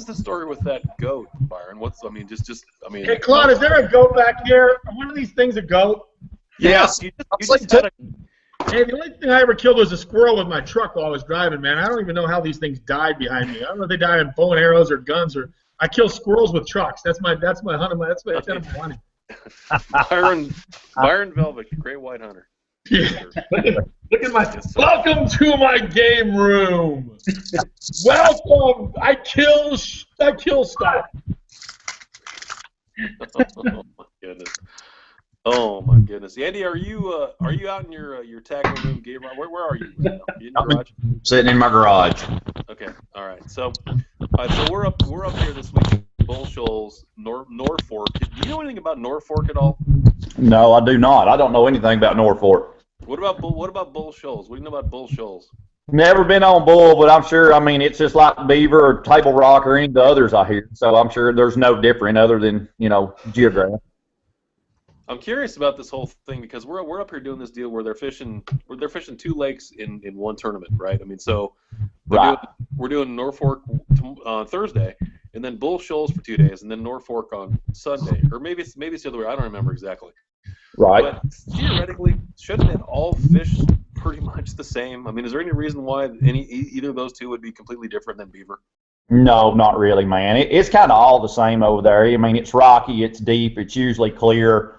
the story with that goat, Byron? Hey, Claude, is there a goat back here? Are one of these things a goat? Yes. You just had a. Hey, the only thing I ever killed was a squirrel with my truck while I was driving, man. I don't even know how these things died behind me. I don't know if they died in bow and arrows or guns or. I kill squirrels with trucks. That's my hunting. That's my extent of my hunting. Byron Velvick, great white hunter. Yeah. Look at my. Welcome to my game room. Welcome. I kill stuff. Oh my goodness. Oh my goodness, Andy, are you out in your tackle room game? Where are you? Right now? You in your garage? Sitting in my garage. Okay, all right. So we're up here this week. Bull Shoals, Norfolk. Do you know anything about Norfolk at all? No, I do not. I don't know anything about Norfolk. What about Bull Shoals? What do you know about Bull Shoals? Never been on Bull, but I'm sure. I mean, it's just like Beaver or Table Rock or any of the others I hear. So I'm sure there's no different other than geography. I'm curious about this whole thing because we're up here doing this deal where they're fishing 2 lakes in one tournament, right? I mean, so we're doing Norfolk on Thursday, and then Bull Shoals for 2 days, and then Norfolk on Sunday, or maybe it's the other way. I don't remember exactly. Right. But theoretically, shouldn't it all fish pretty much the same? I mean, is there any reason why either of those two would be completely different than Beaver? No, not really, man. It's kind of all the same over there. I mean, it's rocky, it's deep, it's usually clear.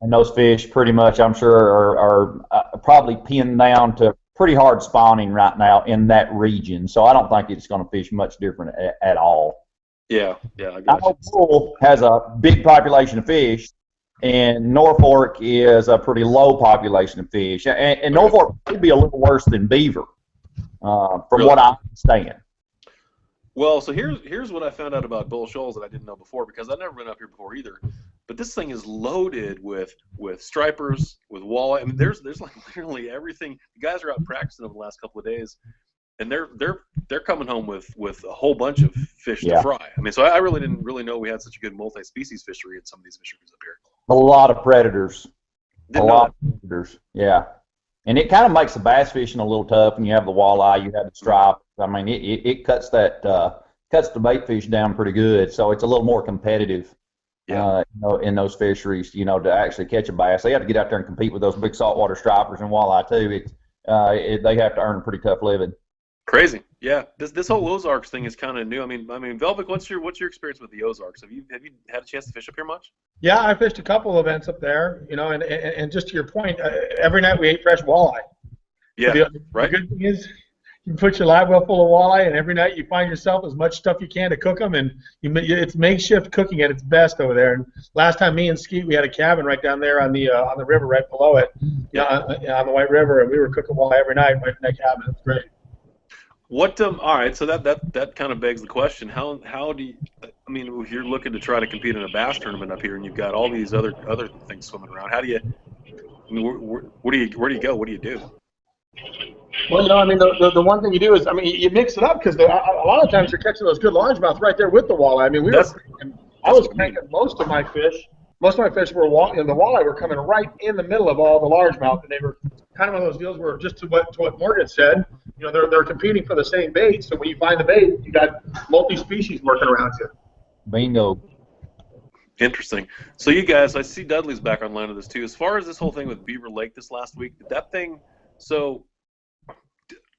And those fish pretty much, I'm sure, are probably pinned down to pretty hard spawning right now in that region. So I don't think it's going to fish much different at all. Yeah, I got you. Bull has a big population of fish, and Norfolk is a pretty low population of fish. And Norfolk could be a little worse than Beaver, from what I understand. Well, so here's what I found out about Bull Shoals that I didn't know before, because I've never been up here before either. But this thing is loaded with stripers, with walleye. I mean, there's like literally everything. The guys are out practicing over the last couple of days, and they're coming home with a whole bunch of fish to fry. I mean, so I really didn't know we had such a good multi-species fishery in some of these fisheries up here. A lot of predators. Of predators. Yeah. And it kind of makes the bass fishing a little tough, and you have the walleye, you have the stripe. I mean, it cuts the bait fish down pretty good, so it's a little more competitive. Yeah. In those fisheries, to actually catch a bass, they have to get out there and compete with those big saltwater stripers and walleye too. They have to earn a pretty tough living. Crazy, yeah. This whole Ozarks thing is kind of new. I mean, Velvick, what's your experience with the Ozarks? Have you had a chance to fish up here much? Yeah, I fished a couple of events up there. And just to your point, every night we ate fresh walleye. Yeah, right. The good thing is, you put your live well full of walleye, and every night you find yourself as much stuff you can to cook them, and it's makeshift cooking at its best over there. And last time me and Skeet, we had a cabin right down there on the river right below it, on the White River, and we were cooking walleye every night right in that cabin. It's great. All right, so that kind of begs the question: How do you? I mean, if you're looking to try to compete in a bass tournament up here, and you've got all these other things swimming around, how do you? I mean, where do you go? What do you do? Well, I mean, the one thing you do is, I mean, you mix it up because a lot of times you're catching those good largemouth right there with the walleye. I mean, I was cranking most of my fish. Most of my fish were the walleye were coming right in the middle of all the largemouth, and they were kind of one of those deals where, just to what Morgan said, they're competing for the same bait. So when you find the bait, you got multi-species working around you. Bingo. Interesting. So you guys, I see Dudley's back online with this too. As far as this whole thing with Beaver Lake this last week, that thing. So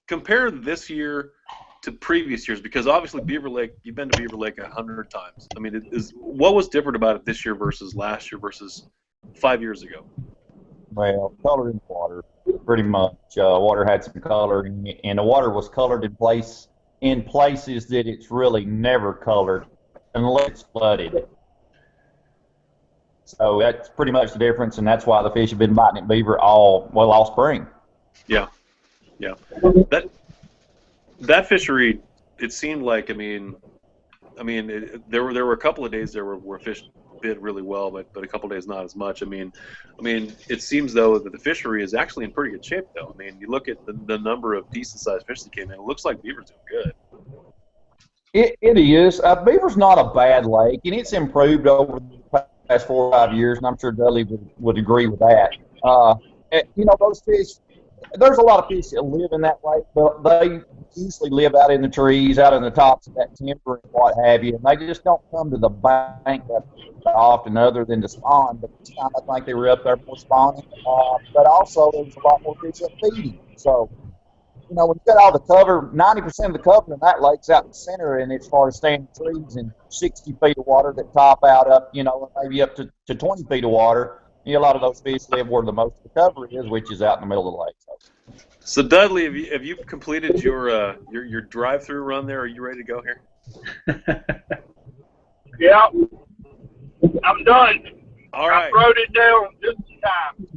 compare this year to previous years, because obviously Beaver Lake, you've been to Beaver Lake 100 times. I mean, what was different about it this year versus last year versus 5 years ago? Well, color in the water, pretty much. Water had some color, and the water was colored in places that it's really never colored unless it's flooded. So that's pretty much the difference, and that's why the fish have been biting at beaver all spring. Yeah. That fishery, it seemed like, there were a couple of days there where fish bit really well, but a couple of days not as much. I mean, it seems though that the fishery is actually in pretty good shape though. I mean, you look at the number of decent sized fish that came in. It looks like beaver's doing good. It is. Beaver's not a bad lake, and it's improved over the past 4 or 5 years, and I'm sure Dudley would agree with that. Those fish, there's a lot of fish that live in that lake, but they usually live out in the trees, out in the tops of that timber and what have you, and they just don't come to the bank that often other than to spawn. But this time I think they were up there more spawning. But also there's a lot more fish up feeding. So, you know, when you got all the cover, 90% of the cover in that lake's out in the center, and it's far as standing trees and 60 feet of water that top out up, you know, maybe up to 20 feet of water. You know, a lot of those fish live where the most of the cover is, which is out in the middle of the lake. So Dudley, have you completed your drive-through run there? Are you ready to go here? Yeah, I'm done. All right. I wrote it down just in time.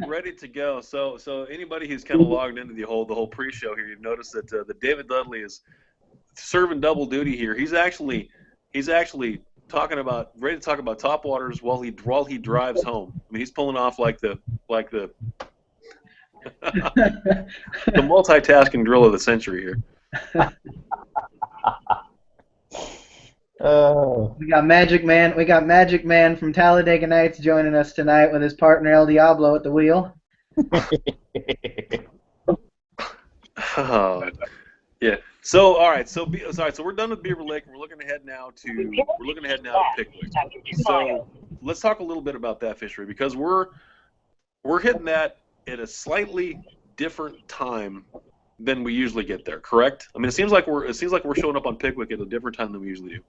Ready to go. So anybody who's kind of logged into the whole pre-show here, you've noticed that David Dudley is serving double duty here. He's actually ready to talk about topwaters while he drives home. I mean, he's pulling off like the the multitasking drill of the century here. We got Magic Man from Talladega Nights joining us tonight with his partner El Diablo at the wheel. Oh, yeah. So all right. So we're done with Beaver Lake. We're looking ahead now to Pickwick. So let's talk a little bit about that fishery, because we're hitting that at a slightly different time than we usually get there. Correct? I mean, it seems like we're showing up on Pickwick at a different time than we usually do.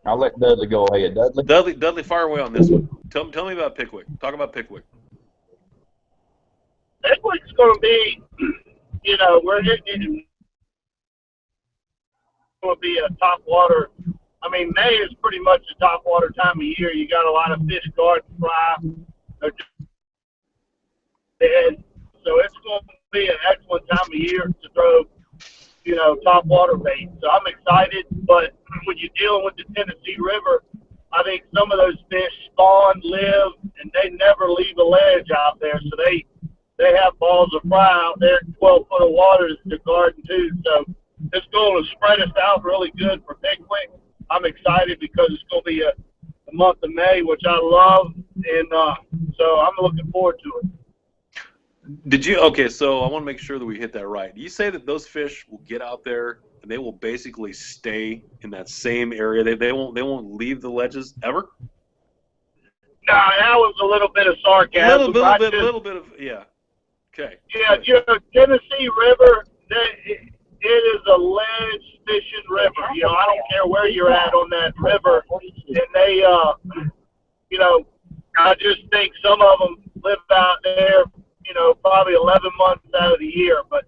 I'll let Dudley go ahead. Dudley, fire away on this one. Tell me about Pickwick. Talk about Pickwick. Pickwick's going to be, you know, we're hitting going to be a top water. I mean, May is pretty much the top water time of year. You got a lot of fish guard fry. And so it's going to be an excellent time of year to throw, you know, top water bait. So I'm excited, but when you're dealing with the Tennessee River, I think some of those fish spawn, live, and they never leave a ledge out there. So they have balls of fry out there, 12 foot of water that they're guarding too. So it's going to spread us out really good for Pickwick. I'm excited because it's going to be a month of May, which I love, and so I'm looking forward to it. Okay, so I want to make sure that we hit that right. You say that those fish will get out there and they will basically stay in that same area. They won't leave the ledges ever? No, that was a little bit of sarcasm. A little bit of yeah. Okay. Yeah, you know, Tennessee River, it is a ledge fishing river. You know, I don't care where you're at on that river, and they, you know, I just think some of them live out there, you know, probably 11 months out of the year. But,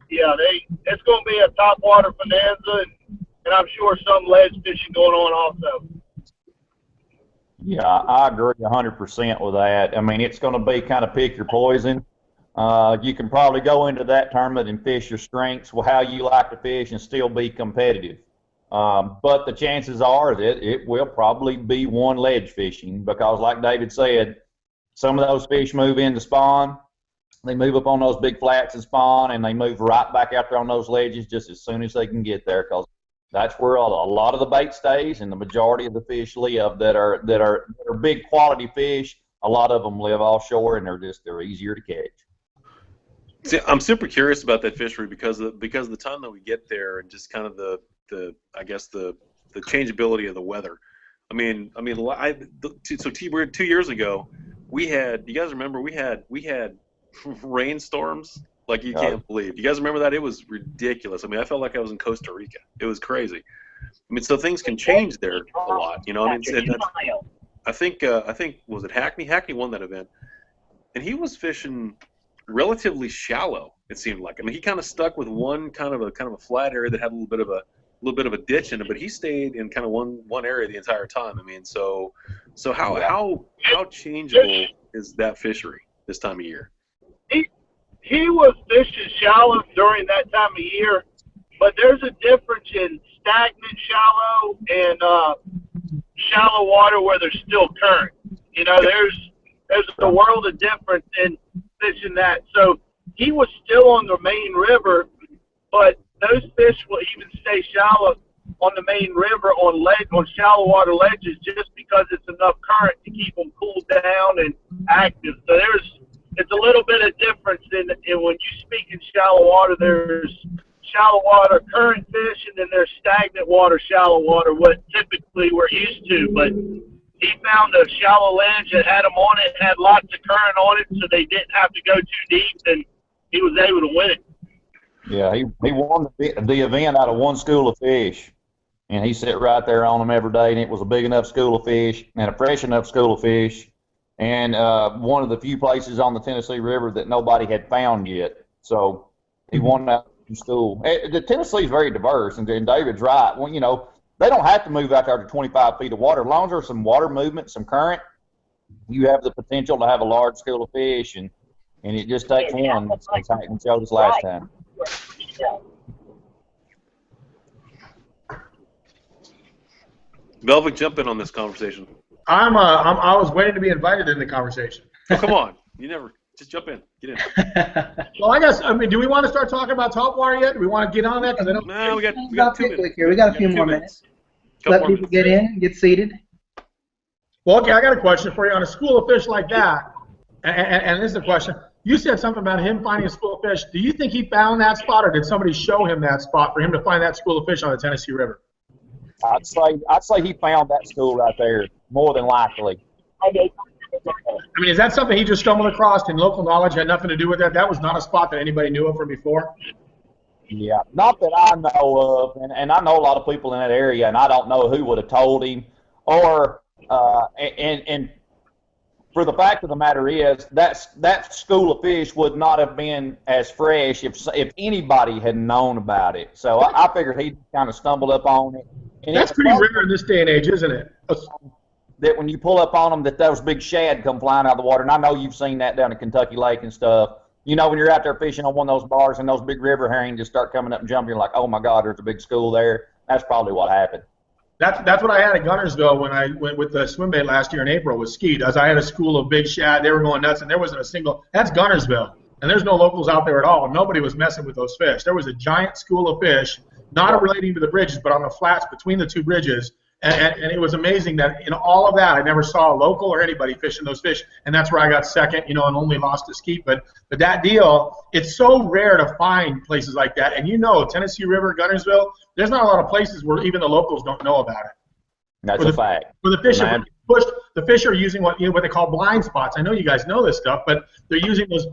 yeah, it's going to be a top water bonanza, and I'm sure some ledge fishing going on also. Yeah, I agree 100% with that. I mean, it's going to be kind of pick your poison. You can probably go into that tournament and fish your strengths, how you like to fish, and still be competitive. But the chances are that it will probably be one ledge fishing, because like David said, some of those fish move into spawn. They move up on those big flats and spawn, and they move right back out there on those ledges just as soon as they can get there, because that's where a lot of the bait stays, and the majority of the fish live that are big quality fish. A lot of them live offshore, and they're easier to catch. See, I'm super curious about that fishery because of the time that we get there, and just kind of the changeability of the weather. So 2 years ago, we had. You guys remember we had rainstorms like you can't believe. You guys remember that? It was ridiculous. I mean, I felt like I was in Costa Rica. It was crazy. I mean, so things can change there a lot. You know, I mean, I think was it Hackney? Hackney won that event, and he was fishing relatively shallow. It seemed like. I mean, he kind of stuck with one kind of a flat area that had a little bit of a ditch in it, but he stayed in kind of one area the entire time. I mean, so how changeable is that fishery this time of year? He was fishing shallow during that time of year, but there's a difference in stagnant shallow and shallow water where there's still current. You know, there's a world of difference in fishing that. So he was still on the main river, but those fish will even stay shallow on the main river on shallow water ledges just because it's enough current to keep them cooled down and active. So it's a little bit of difference in when you speak in shallow water. There's shallow water current fish, and then there's stagnant water, shallow water, what typically we're used to. But he found a shallow ledge that had them on it, had lots of current on it, so they didn't have to go too deep, and he was able to win it. Yeah, he won the event out of one school of fish, and he sat right there on them every day, and it was a big enough school of fish and a fresh enough school of fish, and one of the few places on the Tennessee River that nobody had found yet. So he won that school. The Tennessee is very diverse, and David's right. Well, you know, they don't have to move out there to 25 feet of water. As long as there's some water movement, some current, you have the potential to have a large school of fish, and it just takes one, as Hank showed us last time. Velvet, jump in on this conversation. I was waiting to be invited in the conversation. Oh, come on. You never. Just jump in. Get in. Well, I mean, do we want to start talking about Topwater yet? Do we want to get on that? Because I don't. No, we got 2 minutes. Here. We got a few more minutes. Let people get in, get seated. Well, okay, I got a question for you. On a school of fish like that, and this is the question. You said something about him finding a school of fish. Do you think he found that spot, or did somebody show him that spot for him to find that school of fish on the Tennessee River? I'd say he found that school right there, more than likely. I mean, is that something he just stumbled across and local knowledge had nothing to do with that? That was not a spot that anybody knew of from before? Yeah, not that I know of, and I know a lot of people in that area, and I don't know who would have told him, or and for the fact of the matter is that school of fish would not have been as fresh if anybody had known about it. So I figured he kind of stumbled up on it. And that's pretty rare in this day and age, isn't it? That when you pull up on them, that those big shad come flying out of the water. And I know you've seen that down at Kentucky Lake and stuff. You know, when you're out there fishing on one of those bars and those big river herring just start coming up and jumping, you're like, oh my God, there's a big school there. That's probably what happened. That's what I had at Gunnersville when I went with the swim bait last year in April with skeet. As I had a school of big shad, they were going nuts, and there wasn't a single. That's Gunnersville, and there's no locals out there at all. Nobody was messing with those fish. There was a giant school of fish, not relating to the bridges, but on the flats between the two bridges. And it was amazing that in all of that, I never saw a local or anybody fishing those fish, and that's where I got second, you know, and only lost to skeet. But that deal, it's so rare to find places like that. And you know, Tennessee River, Gunnersville, there's not a lot of places where even the locals don't know about it. That's a fact. Where the fish are pushed, the fish are using what they call blind spots. I know you guys know this stuff, but they're using those.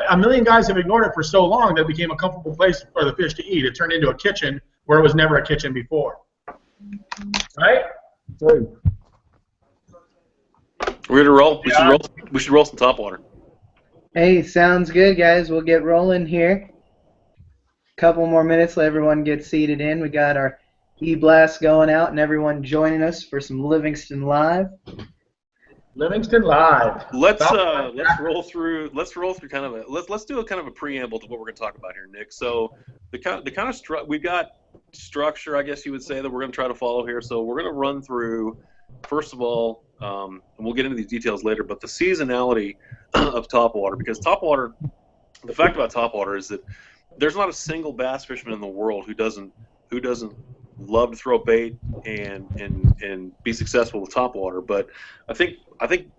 A million guys have ignored it for so long that it became a comfortable place for the fish to eat. It turned into a kitchen where it was never a kitchen before. Right? True. We're gonna roll. We should roll some Topwater. Hey, sounds good, guys. We'll get rolling here. Couple more minutes, let everyone get seated in. We got our e-blast going out, and everyone joining us for some Livingston Live. Livingston Live. Let's roll through kind of a let's do a kind of a preamble to what we're going to talk about here, Nick. So the kind of we've got structure, I guess you would say, that we're going to try to follow here. So we're going to run through, first of all, and we'll get into these details later, but the seasonality of Topwater, because Topwater, the fact about Topwater is that there's not a single bass fisherman in the world who doesn't love to throw bait and be successful with Topwater. But I think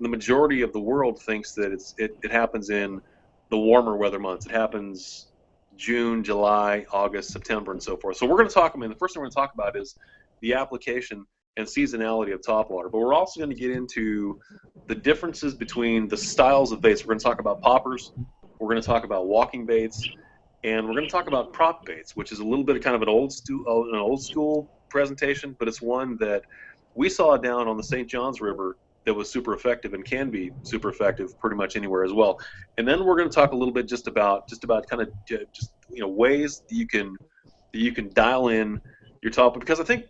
the majority of the world thinks that it happens in the warmer weather months. It happens June, July, August, September, and so forth. So we're going to talk. I mean, the first thing we're going to talk about is the application and seasonality of Topwater. But we're also going to get into the differences between the styles of baits. We're going to talk about poppers. We're going to talk about walking baits. And we're going to talk about prop baits, which is a little bit of kind of an old school presentation, but it's one that we saw down on the St. Johns River that was super effective and can be super effective pretty much anywhere as well. And then we're going to talk a little bit just about kind of ways that you can dial in your top, because I think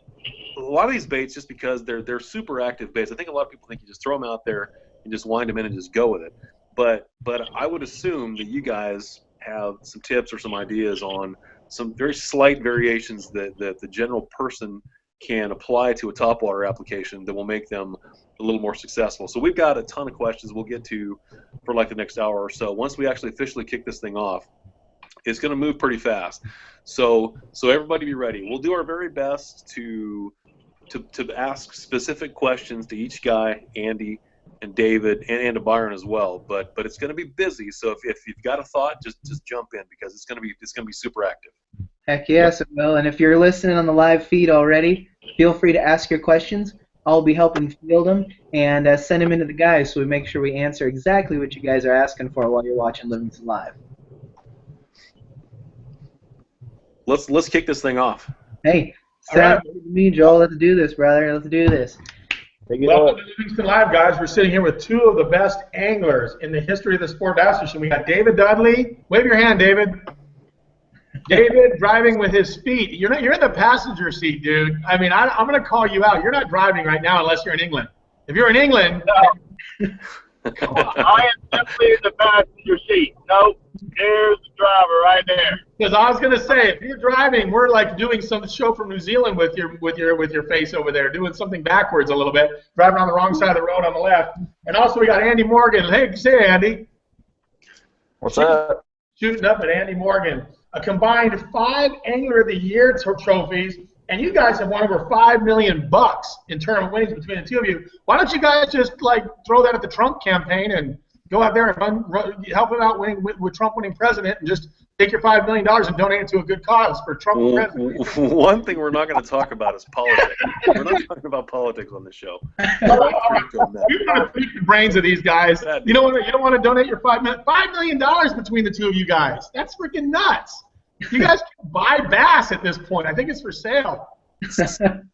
a lot of these baits, just because they're super active baits, I think a lot of people think you just throw them out there and just wind them in and just go with it. But I would assume that you guys have some tips or some ideas on some very slight variations that the general person can apply to a Topwater application that will make them a little more successful. So we've got a ton of questions we'll get to for like the next hour or so once we actually officially kick this thing off. It's going to move pretty fast. So everybody be ready. We'll do our very best to ask specific questions to each guy, Andy and David, and to Byron as well. But it's going to be busy. So if you've got a thought, just jump in, because it's going to be super active. Heck yes, it will. And if you're listening on the live feed already, feel free to ask your questions. I'll be helping field them and send them into the guys so we make sure we answer exactly what you guys are asking for while you're watching Livingston Live. Let's kick this thing off. Hey, sounds good to me, Joel. Let's do this, brother. Let's do this. Welcome to Livingston Live, guys. We're sitting here with two of the best anglers in the history of the sport bass fishing. We got David Dudley. Wave your hand, David. David driving with his feet. You're in the passenger seat, dude. I mean, I'm going to call you out. You're not driving right now unless you're in England. If you're in England, no. I am simply in the passenger seat. Nope, there's the driver right there. Because I was gonna say, if you're driving, we're like doing some show from New Zealand with your face over there, doing something backwards a little bit, driving on the wrong side of the road on the left. And also we got Andy Morgan. Hey, say Andy. What's up? Shooting up at Andy Morgan. A combined 5 Angler of the Year trophies. And you guys have won over $5 million in tournament winnings between the two of you. Why don't you guys just like throw that at the Trump campaign and go out there and help him out with Trump winning president, and just take your $5 million and donate it to a good cause for Trump president? One thing we're not going to talk about is politics. We're not talking about politics on this show. You want to pick the brains of these guys. You don't want to donate your $5 million between the two of you guys. That's freaking nuts. You guys can buy bass at this point. I think it's for sale.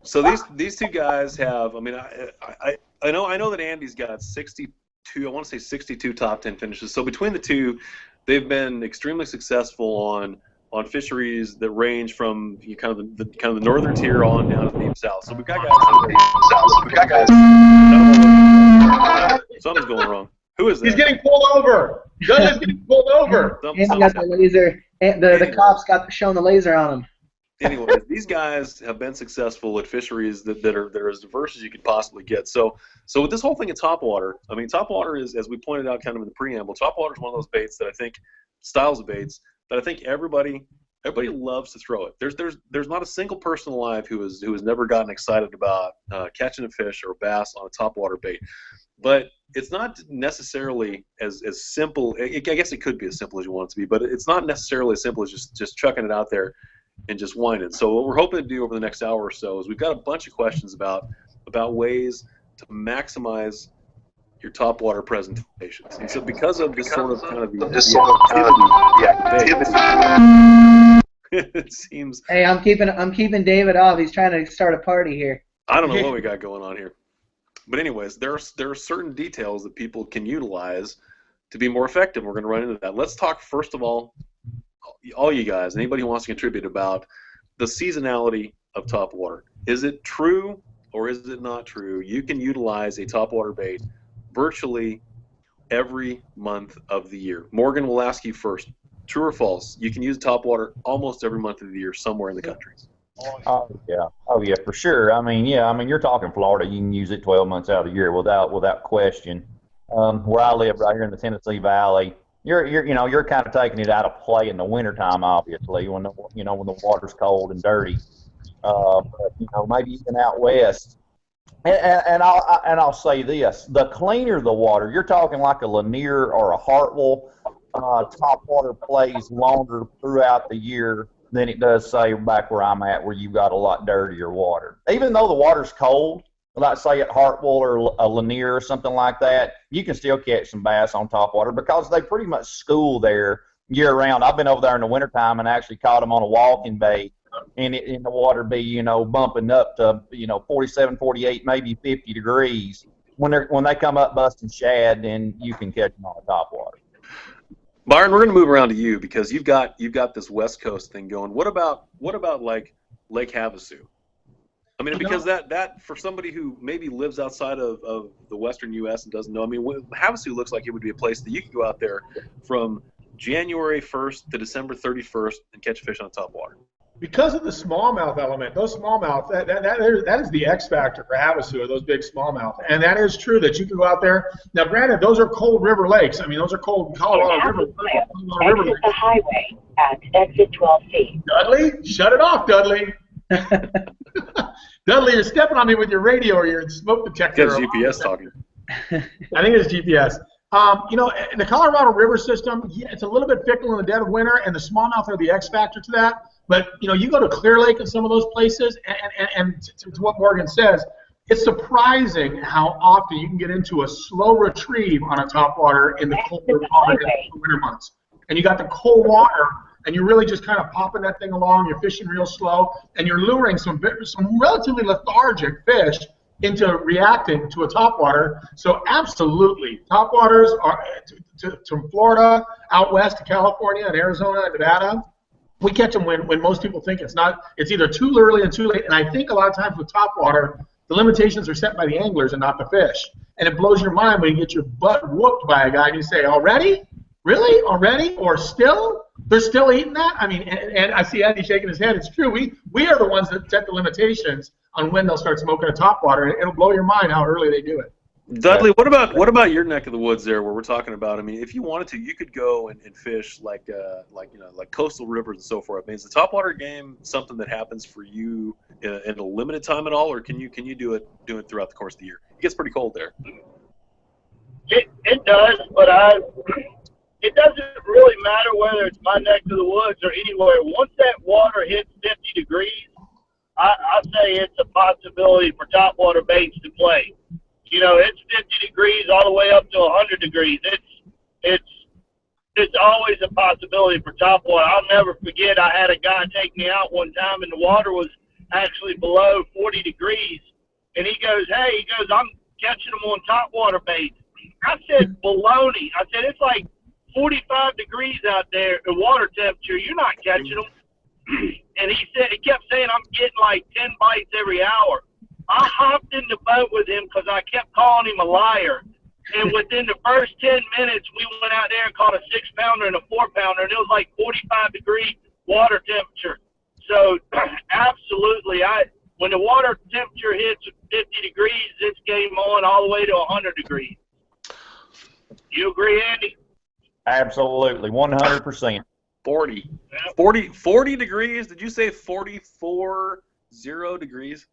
So these two guys have. I mean, I know that Andy's got 62. I want to say 62 top 10 finishes. So between the two, they've been extremely successful on fisheries that range from kind of the northern tier on down to the deep south. So we've got guys. Something's going wrong. Who is that? He's getting pulled over. Dudley's getting pulled over. He's got the laser. The cops got showing the laser on him. Anyways, these guys have been successful at fisheries that are as diverse as you could possibly get. So with this whole thing at Topwater, I mean, Topwater is, as we pointed out kind of in the preamble, Topwater is one of those baits that I think, styles of baits, that I think everybody loves to throw it. There's not a single person alive who has never gotten excited about catching a fish or a bass on a Topwater bait. But it's not necessarily as simple. I guess it could be as simple as you want it to be, but it's not necessarily as simple as just chucking it out there and just whining. So what we're hoping to do over the next hour or so is we've got a bunch of questions about ways to maximize your Topwater presentations. And so because of this sort of kind of the activity, it seems. Hey, I'm keeping David off. He's trying to start a party here. I don't know what we got going on here. But anyways, there are certain details that people can utilize to be more effective. We're going to run into that. Let's talk first of all you guys, anybody who wants to contribute, about the seasonality of Topwater. Is it true or is it not true? You can utilize a Topwater bait virtually every month of the year. Morgan will ask you first. True or false? You can use Topwater almost every month of the year somewhere in the country. Oh yeah, for sure. I mean, you're talking Florida. You can use it 12 months out of the year without question. Where I live, right here in the Tennessee Valley, you're kind of taking it out of play in the wintertime, obviously, when the water's cold and dirty. But maybe even out west. And I'll say this: the cleaner the water, you're talking like a Lanier or a Hartwell, Topwater plays longer throughout the year than it does, say, back where I'm at, where you've got a lot dirtier water. Even though the water's cold, like say at Hartwell or a Lanier or something like that, you can still catch some bass on Topwater because they pretty much school there year round. I've been over there in the wintertime and actually caught them on a walking bait, and the water be bumping up to 47, 48, maybe 50 degrees. When they come up busting shad, then you can catch them on a Topwater. Byron, we're going to move around to you because you've got this West Coast thing going. What about like Lake Havasu? I mean, because that for somebody who maybe lives outside of the Western U.S. and doesn't know, I mean, Havasu looks like it would be a place that you could go out there from January 1st to December 31st and catch fish on Topwater. because of the smallmouth element, those smallmouth, that is the X factor for Havasu, those big smallmouth. And that is true that you can go out there. Now, granted, those are cold river lakes. I mean, those are cold Colorado River Exit the highway at exit 12C. Dudley, shut it off, Dudley. Dudley, you're stepping on me with your radio or your smoke detector. Got GPS talking. I think it's GPS. You know, in the Colorado River system, yeah, it's a little bit fickle in the dead of winter, and the smallmouth are the X factor to that. But, you know, you go to Clear Lake and some of those places, and to what Morgan says, it's surprising how often you can get into a slow retrieve on a topwater in the colder winter months. And you got the cold water, and you're really just kind of popping that thing along. You're fishing real slow, and you're luring some relatively lethargic fish into reacting to a topwater. So absolutely, topwaters are to Florida, out west to California and Arizona and Nevada. We catch them when most people think it's not. It's either too early and too late. And I think a lot of times with topwater, the limitations are set by the anglers and not the fish. And it blows your mind when you get your butt whooped by a guy and you say, already? Really? Already? Or still? They're still eating that? I mean, and I see Andy shaking his head. It's true. We are the ones that set the limitations on when they'll start smoking a topwater. And it'll blow your mind how early they do it. Dudley, what about your neck of the woods there, where we're talking about? I mean, if you wanted to, you could go and fish like coastal rivers and so forth. I mean, is the topwater game something that happens for you in a limited time at all, or can you do it throughout the course of the year? It gets pretty cold there. It does, but it doesn't really matter whether it's my neck of the woods or anywhere. Once that water hits 50 degrees, I say it's a possibility for topwater baits to play. You know, it's 50 degrees all the way up to 100 degrees. It's always a possibility for topwater. I'll never forget, I had a guy take me out one time, and the water was actually below 40 degrees. And he goes, I'm catching them on topwater baits. I said, baloney. I said, it's like 45 degrees out there, the water temperature. You're not catching them. And he kept saying, I'm getting like 10 bites every hour. I hopped in the boat with him because I kept calling him a liar. And within the first 10 minutes, we went out there and caught a 6-pounder and a 4-pounder, and it was like 45-degree water temperature. So, absolutely, when the water temperature hits 50 degrees, it's game on all the way to 100 degrees. You agree, Andy? Absolutely, 100%. 40 degrees? Did you say 44 degrees?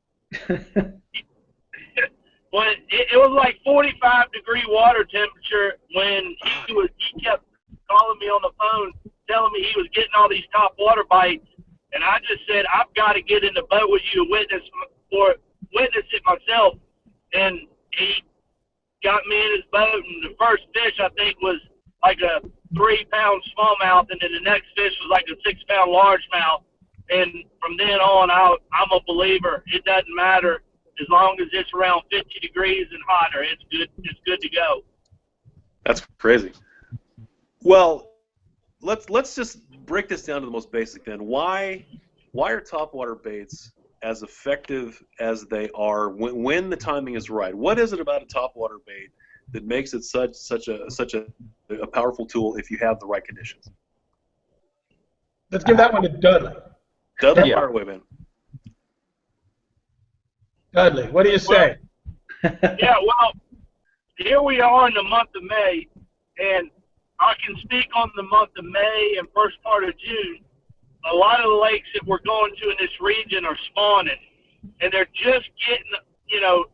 Well, it was like 45-degree water temperature when he kept calling me on the phone, telling me he was getting all these top water bites, and I just said, I've got to get in the boat with you to witness it myself. And he got me in his boat, and the first fish I think was like a 3-pound smallmouth, and then the next fish was like a 6-pound largemouth. And from then on, I'm a believer. It doesn't matter as long as it's around 50 degrees and hotter. It's good. It's good to go. That's crazy. Well, let's just break this down to the most basic then. Why are topwater baits as effective as they are when the timing is right? What is it about a topwater bait that makes it such a powerful tool if you have the right conditions? Let's give that one to Dudley. Dudley, fire away, man. Dudley, what do you say? Well, here we are in the month of May, and I can speak on the month of May and first part of June. A lot of the lakes that we're going to in this region are spawning, and they're just getting,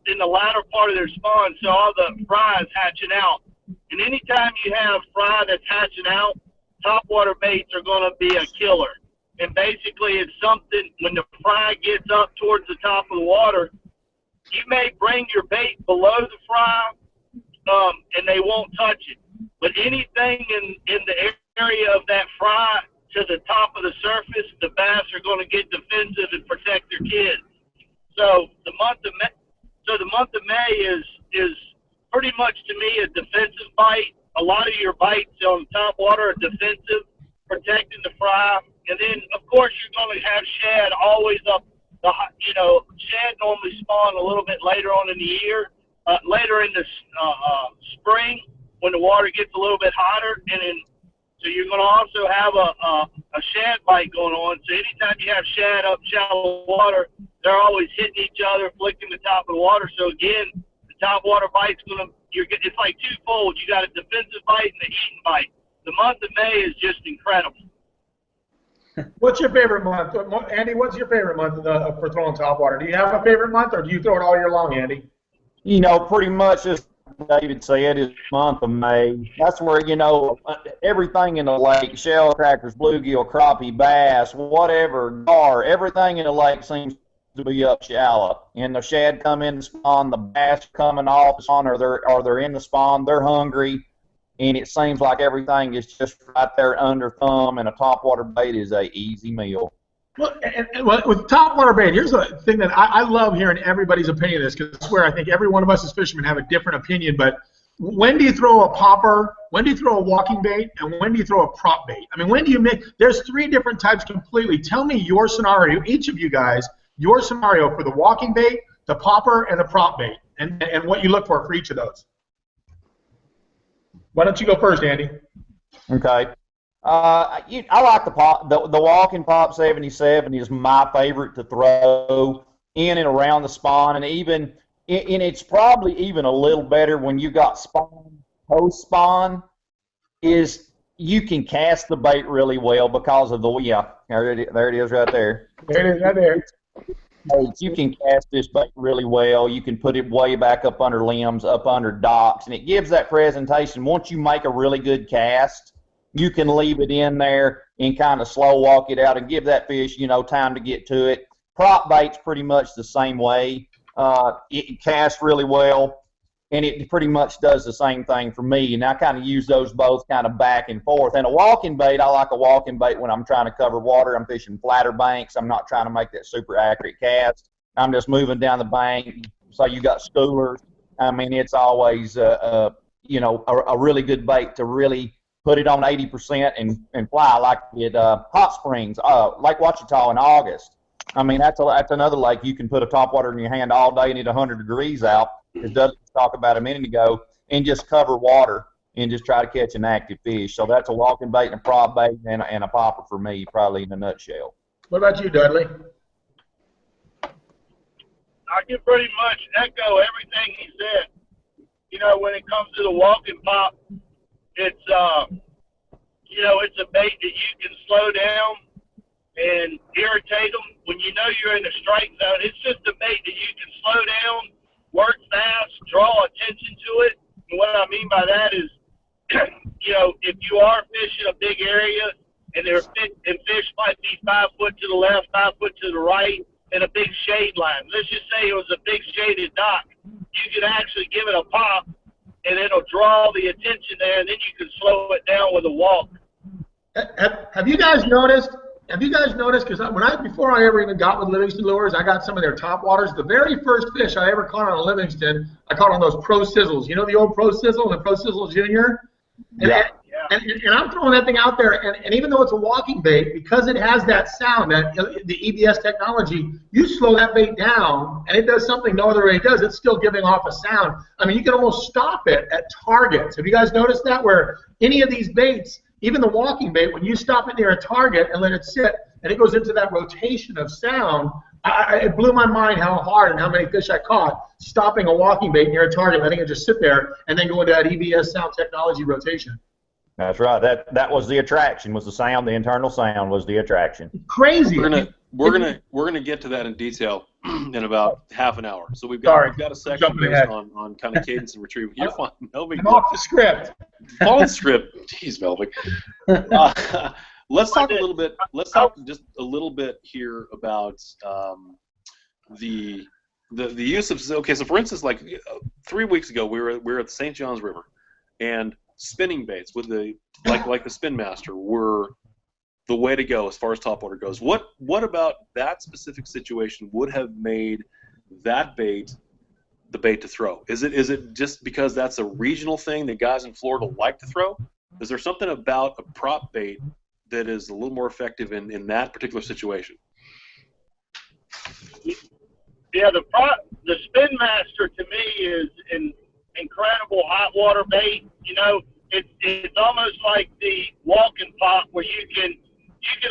in the latter part of their spawn, so all the fry is hatching out. And anytime you have fry that's hatching out, topwater baits are going to be a killer. And basically it's something, when the fry gets up towards the top of the water, you may bring your bait below the fry, and they won't touch it. But anything in the area of that fry to the top of the surface, the bass are going to get defensive and protect their kids. So the month of May is pretty much to me a defensive bite. A lot of your bites on top water are defensive, protecting the fry. And then, of course, you're going to have shad always up. Shad normally spawn a little bit later on in the year, later in the spring when the water gets a little bit hotter. And then So you're going to also have a shad bite going on. So anytime you have shad up shallow water, they're always hitting each other, flicking the top of the water. So again, the top water bite's going to it's like twofold. You got a defensive bite and a eating bite. The month of May is just incredible. What's your favorite month, Andy? What's your favorite month for throwing topwater? Do you have a favorite month, or do you throw it all year long, Andy? You know, pretty much as David said, is month of May. That's where, you know, everything in the lake, shell crackers, bluegill, crappie, bass, whatever, gar, everything in the lake seems to be up shallow. And the shad come in the spawn, the bass coming off the spawn, or they're in the spawn, they're hungry. And it seems like everything is just right there under thumb, and a topwater bait is a easy meal. Well, and with topwater bait, here's the thing that I love hearing everybody's opinion of this, because I swear I think every one of us as fishermen have a different opinion. But when do you throw a popper? When do you throw a walking bait? And when do you throw a prop bait? I mean, when do you make? There's three different types completely. Tell me your scenario, each of you guys, your scenario for the walking bait, the popper, and the prop bait, and what you look for each of those. Why don't you go first, Andy? Okay. I like the walking pop 77 is my favorite to throw in and around the spawn, and it's probably even a little better when you got spawn, post spawn, is you can cast the bait really well because of there it is right there. There it is right there. You can cast this bait really well. You can put it way back up under limbs, up under docks, and it gives that presentation. Once you make a really good cast, you can leave it in there and kind of slow walk it out and give that fish, you know, time to get to it. Prop bait's pretty much the same way. It casts really well, and it pretty much does the same thing for me. And I kind of use those both kind of back and forth. And a walking bait, I like a walking bait when I'm trying to cover water. I'm fishing flatter banks. I'm not trying to make that super accurate cast. I'm just moving down the bank. So you got schoolers. I mean, it's always, you know, a really good bait to really put it on 80% and fly like at Hot Springs, Lake Ouachita in August. I mean, that's another lake you can put a topwater in your hand all day and it's 100 degrees out, as Dudley talked about a minute ago, and just cover water and just try to catch an active fish. So that's a walking bait and a prop bait and a popper for me, probably in a nutshell. What about you, Dudley? I can pretty much echo everything he said. You know, when it comes to the walking pop, it's you know, it's a bait that you can slow down and irritate them when you know you're in the strike zone. It's just a bait that you can slow down, work fast, draw attention to it. And what I mean by that is, you know, if you are fishing a big area and fish might be 5 foot to the left, 5 foot to the right, and a big shade line. Let's just say it was a big shaded dock. You can actually give it a pop, and it'll draw the attention there, and then you can slow it down with a walk. Have you guys noticed? Because before I ever even got with Livingston lures, I got some of their top waters. The very first fish I ever caught on a Livingston, I caught on those Pro Sizzles. You know the old Pro Sizzle and the Pro Sizzle Junior? And I'm throwing that thing out there, and even though it's a walking bait, because it has that sound, the EBS technology, you slow that bait down, and it does something no other bait does. It's still giving off a sound. I mean, you can almost stop it at targets. Have you guys noticed that? Where any of these baits, even the walking bait, when you stop it near a target and let it sit, and it goes into that rotation of sound, it blew my mind how hard and how many fish I caught stopping a walking bait near a target, letting it just sit there, and then go into that EBS sound technology rotation. That's right. That was the attraction. Was the sound? The internal sound was the attraction. Crazy. We're gonna get to that in detail in about half an hour. So we've got a section based on kind of cadence and retrieval. You're fine. I'm off the script. Follow the script. Jeez, Melvin. Let's talk a little bit. Let's talk just a little bit here about the use of. Okay, so for instance, like 3 weeks ago, we were at the St. Johns River, and spinning baits with the like the Spin Master were the way to go as far as topwater goes. What about that specific situation would have made that bait the bait to throw? Is it just because that's a regional thing that guys in Florida like to throw? Is there something about a prop bait that is a little more effective in that particular situation? Yeah, the Spin Master to me is an incredible hot water bait. You know, it's almost like the walking pop where you can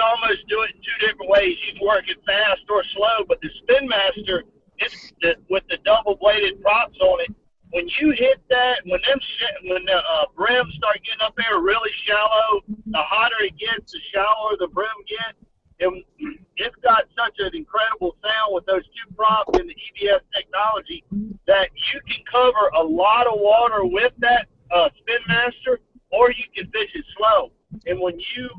almost do it in two different ways. You can work it fast or slow, but the Spin Master, with the double bladed props on it, when you hit that, when the brims start getting up there really shallow, the hotter it gets, the shallower the brim gets. And it's got such an incredible sound with those two props and the EBS technology that you can cover a lot of water with that Spin Master, or you can fish it slow. And when you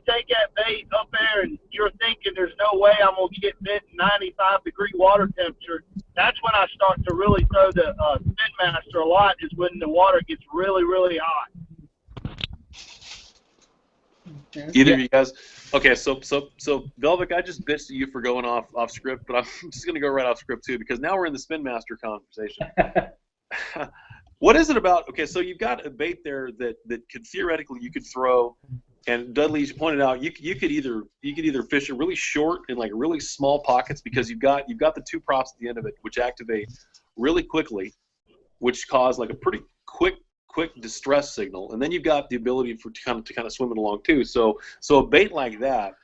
take that bait up there and you're thinking there's no way I'm going to get bit in 95-degree water temperature, that's when I start to really throw the Spin Master a lot, is when the water gets really, really hot. Either of you guys? Okay, so Velvic, I just bitched at you for going off script, but I'm just going to go right off script too, because now we're in the Spin Master conversation. What is it about? Okay, so you've got a bait there that could theoretically you could throw, and Dudley, as you pointed out, you could either fish it really short in like really small pockets, because you've got the two props at the end of it which activate really quickly, which cause like a pretty quick distress signal, and then you've got the ability to kind of swim it along too. So a bait like that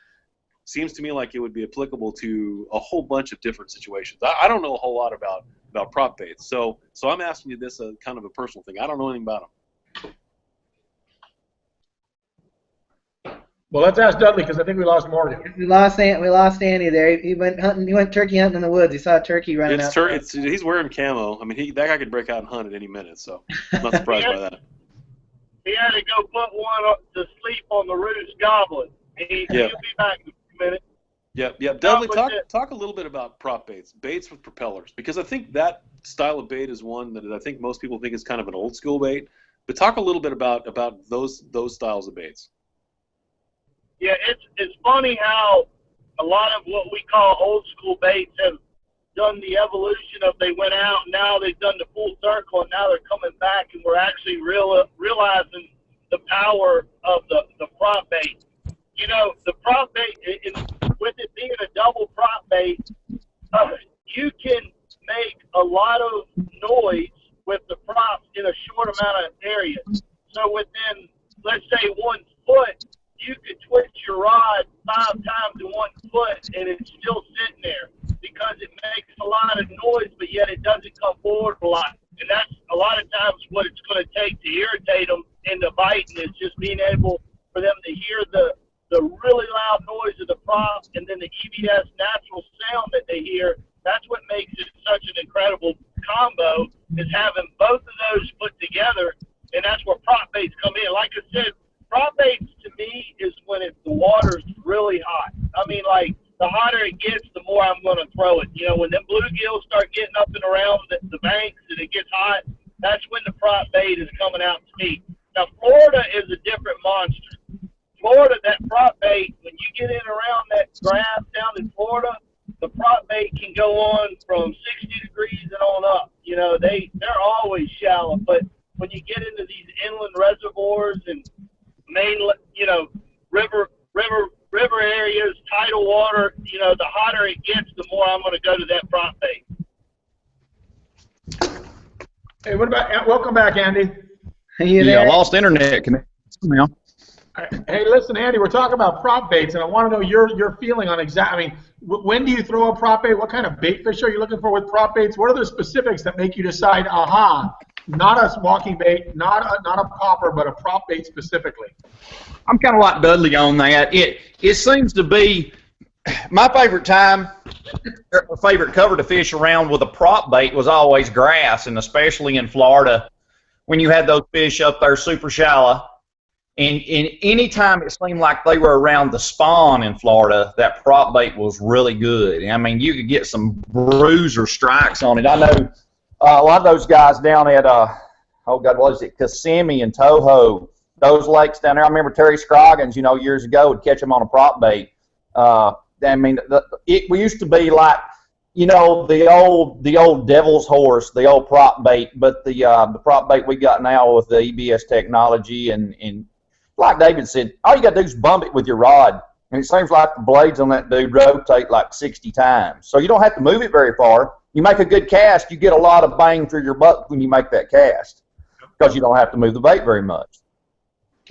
seems to me like it would be applicable to a whole bunch of different situations. I don't know a whole lot about prop baits, so I'm asking you this kind of a personal thing. I don't know anything about them. Well, let's ask Dudley, because I think we lost Morgan. We lost Andy there. He went hunting. He went turkey hunting in the woods. He saw a turkey running out. He's wearing camo. I mean, that guy could break out and hunt at any minute. So I'm not surprised by that. He had to go put one up to sleep on the roost gobbling. He'll be back in a minute. Yep. Dudley, talk a little bit about prop baits with propellers, because I think that style of bait is one that I think most people think is kind of an old school bait. But talk a little bit about those styles of baits. Yeah, it's funny how a lot of what we call old school baits have done the evolution of, they went out and now they've done the full circle and now they're coming back, and we're actually realizing the power of the prop bait. You know, the prop bait, with it being a double prop bait, you can make a lot of noise with the props in a short amount of area. So within, let's say, 1 foot, you could twitch your rod 5 times in 1 foot and it's still sitting there, because it makes a lot of noise, but yet it doesn't come forward a lot. And that's a lot of times what it's going to take to irritate them into biting, is just being able for them to hear the really loud noise of the prop, and then the EBS natural sound that they hear. That's what makes it such an incredible combo, is having both of those put together, and that's where prop baits come in. Like I said, prop baits to me is when the water's really hot. I mean, like, the hotter it gets, the more I'm going to throw it. You know, when them bluegills start getting up and around the banks and it gets hot, that's when the prop bait is coming out to me. Now, Florida is a different monster. Florida, that prop bait, when you get in around that grass down in Florida, the prop bait can go on from 60 degrees and on up. You know, they're always shallow, but when you get into these inland reservoirs and river areas, tidal water, you know, the hotter it gets, the more I'm going to go to that prop bait. Hey, welcome back, Andy. I lost internet connection now. Hey, listen, Andy, we're talking about prop baits, and I want to know your feeling on when do you throw a prop bait? What kind of bait fish are you looking for with prop baits? What are the specifics that make you decide, not a walking bait, not a popper, but a prop bait specifically? I'm kind of like Dudley on that. It seems to be my favorite cover to fish around with a prop bait was always grass, and especially in Florida when you had those fish up there super shallow. And any time it seemed like they were around the spawn in Florida, that prop bait was really good. I mean, you could get some bruiser strikes on it. I know a lot of those guys down at, Kissimmee and Toho, those lakes down there. I remember Terry Scroggins, years ago would catch them on a prop bait. We used to be like, the old devil's horse, the old prop bait, but the prop bait we got now with the EBS technology and like David said, all you got to do is bump it with your rod, and it seems like the blades on that dude rotate like 60 times. So you don't have to move it very far. You make a good cast, you get a lot of bang for your buck when you make that cast, because you don't have to move the bait very much.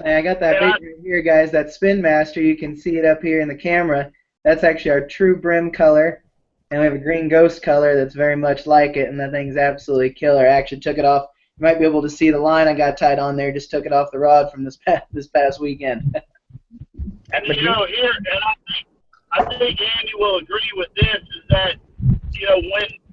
Hey, I got that bait right here, guys. That Spin Master, you can see it up here in the camera. That's actually our true brim color. And we have a green ghost color that's very much like it, and that thing's absolutely killer. I actually took it off. You might be able to see the line I got tied on there. Just took it off the rod from this past weekend. And here, and I think Andy will agree with this, is that,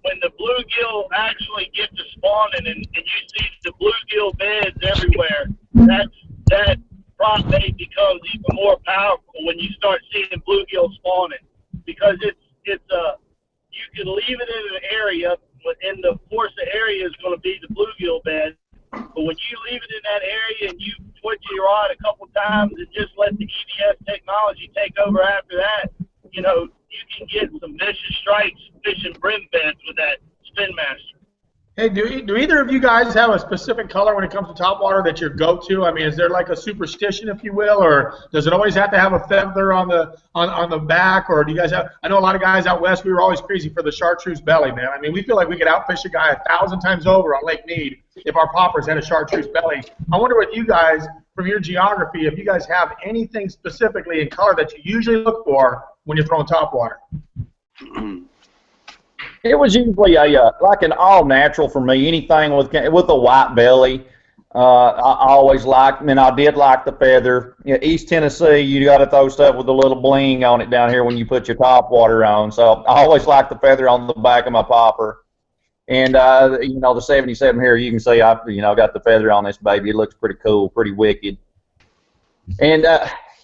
when the bluegill actually get to spawning and you see the bluegill beds everywhere, that prop bait becomes even more powerful when you start seeing bluegill spawning, because you can leave it in an area, and the force of area is going to be the bluegill bed. But when you leave it in that area and you twitch your rod a couple times and just let the EDS technology take over after that, you can get some vicious strikes fishing brim beds with that Spin Master. Hey, do either of you guys have a specific color when it comes to topwater that your go-to? I mean, is there like a superstition, if you will, or does it always have to have a feather on the back, or do you guys have? I know a lot of guys out west. We were always crazy for the chartreuse belly, man. I mean, we feel like we could outfish a guy 1,000 times over on Lake Mead if our poppers had a chartreuse belly. I wonder what you guys, from your geography, if you guys have anything specifically in color that you usually look for when you're throwing topwater. It was usually like an all natural for me. Anything with a white belly, I always liked. I mean, I did like the feather. East Tennessee, you got to throw stuff with a little bling on it down here when you put your topwater on. So I always liked the feather on the back of my popper. And the 77 here, you can see I got the feather on this baby. It looks pretty cool, pretty wicked. And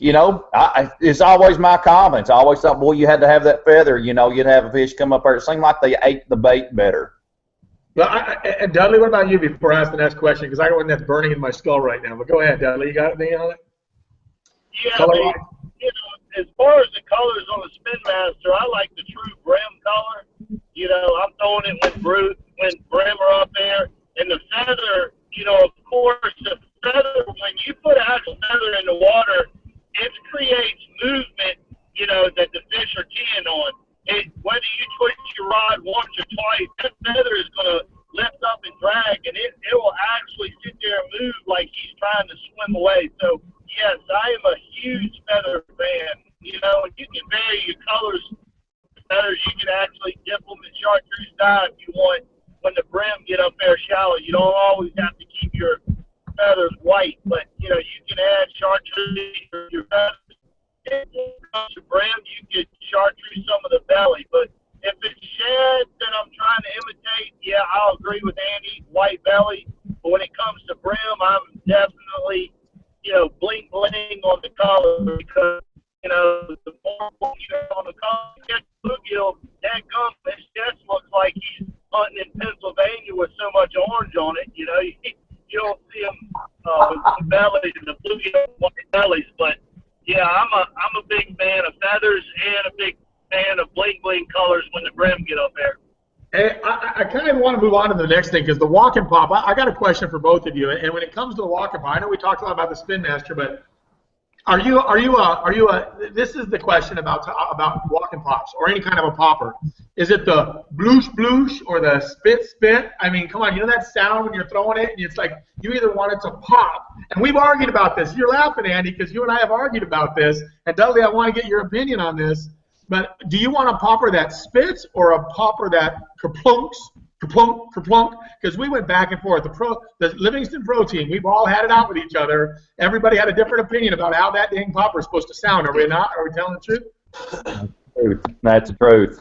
it's always my confidence. I always thought, boy, you had to have that feather. You'd have a fish come up there. It seemed like they ate the bait better. Well, and Dudley, what about you before I ask the next question? Because I got one that's burning in my skull right now. But go ahead, Dudley. You got anything on it? Yeah, as far as the colors on the Spin Master, I like the true brim color. I'm throwing it when brim are up there. And the feather, of course, the feather, when you put a feather in the water, it creates movement, that the fish are keying on. Whether you twitch your rod once or twice, that feather is going to lift up and drag, and it will actually sit there and move like he's trying to swim away. So, yes, I am a huge feather fan. And you can vary your colors. Feathers, you can actually dip them in chartreuse dye if you want. When the brim get up there shallow, you don't always have to keep your feathers white, but you can add chartreuse to your feathers. If it comes to brim, you could chartreuse some of the belly, but if it's shad that I'm trying to imitate, yeah, I'll agree with Andy, white belly. But when it comes to brim, I'm definitely, bling bling on the color, because the more on the color, get bluegill, that gum, his chest looks like he's hunting in Pennsylvania with so much orange on it. You don't see them with the bellies and the bluegill white bellies, but yeah, I'm a big fan of feathers and a big fan of bling bling colors when the brim get up there. Hey, I kind of want to move on to the next thing, because the walk and pop. I got a question for both of you. And when it comes to the walk and pop, I know we talked a lot about the Spin Master, but this is the question about walk and pops or any kind of a popper. Is it the bloosh bloosh or the spit spit? I mean, come on, that sound when you're throwing it, and it's like you either want it to pop. And we've argued about this. You're laughing, Andy, because you and I have argued about this. And Dudley, I want to get your opinion on this. But do you want a popper that spits or a popper that kerplunks? Kerplunk, kerplunk, because we went back and forth. The Livingston Pro team, we've all had it out with each other. Everybody had a different opinion about how that dang popper is supposed to sound. Are we not? Are we telling the truth? That's the truth.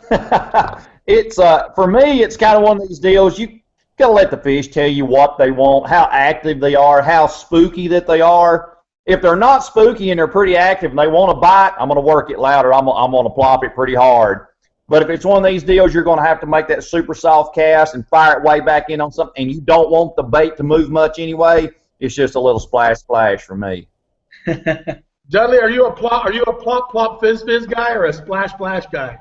It's for me, it's kind of one of these deals. You gotta let the fish tell you what they want, how active they are, how spooky that they are. If they're not spooky and they're pretty active and they want to bite, I'm gonna work it louder. I'm gonna plop it pretty hard. But if it's one of these deals, you're going to have to make that super soft cast and fire it way back in on something, and you don't want the bait to move much anyway, it's just a little splash splash for me. Dudley, are you a plop plop fizz fizz guy or a splash splash guy?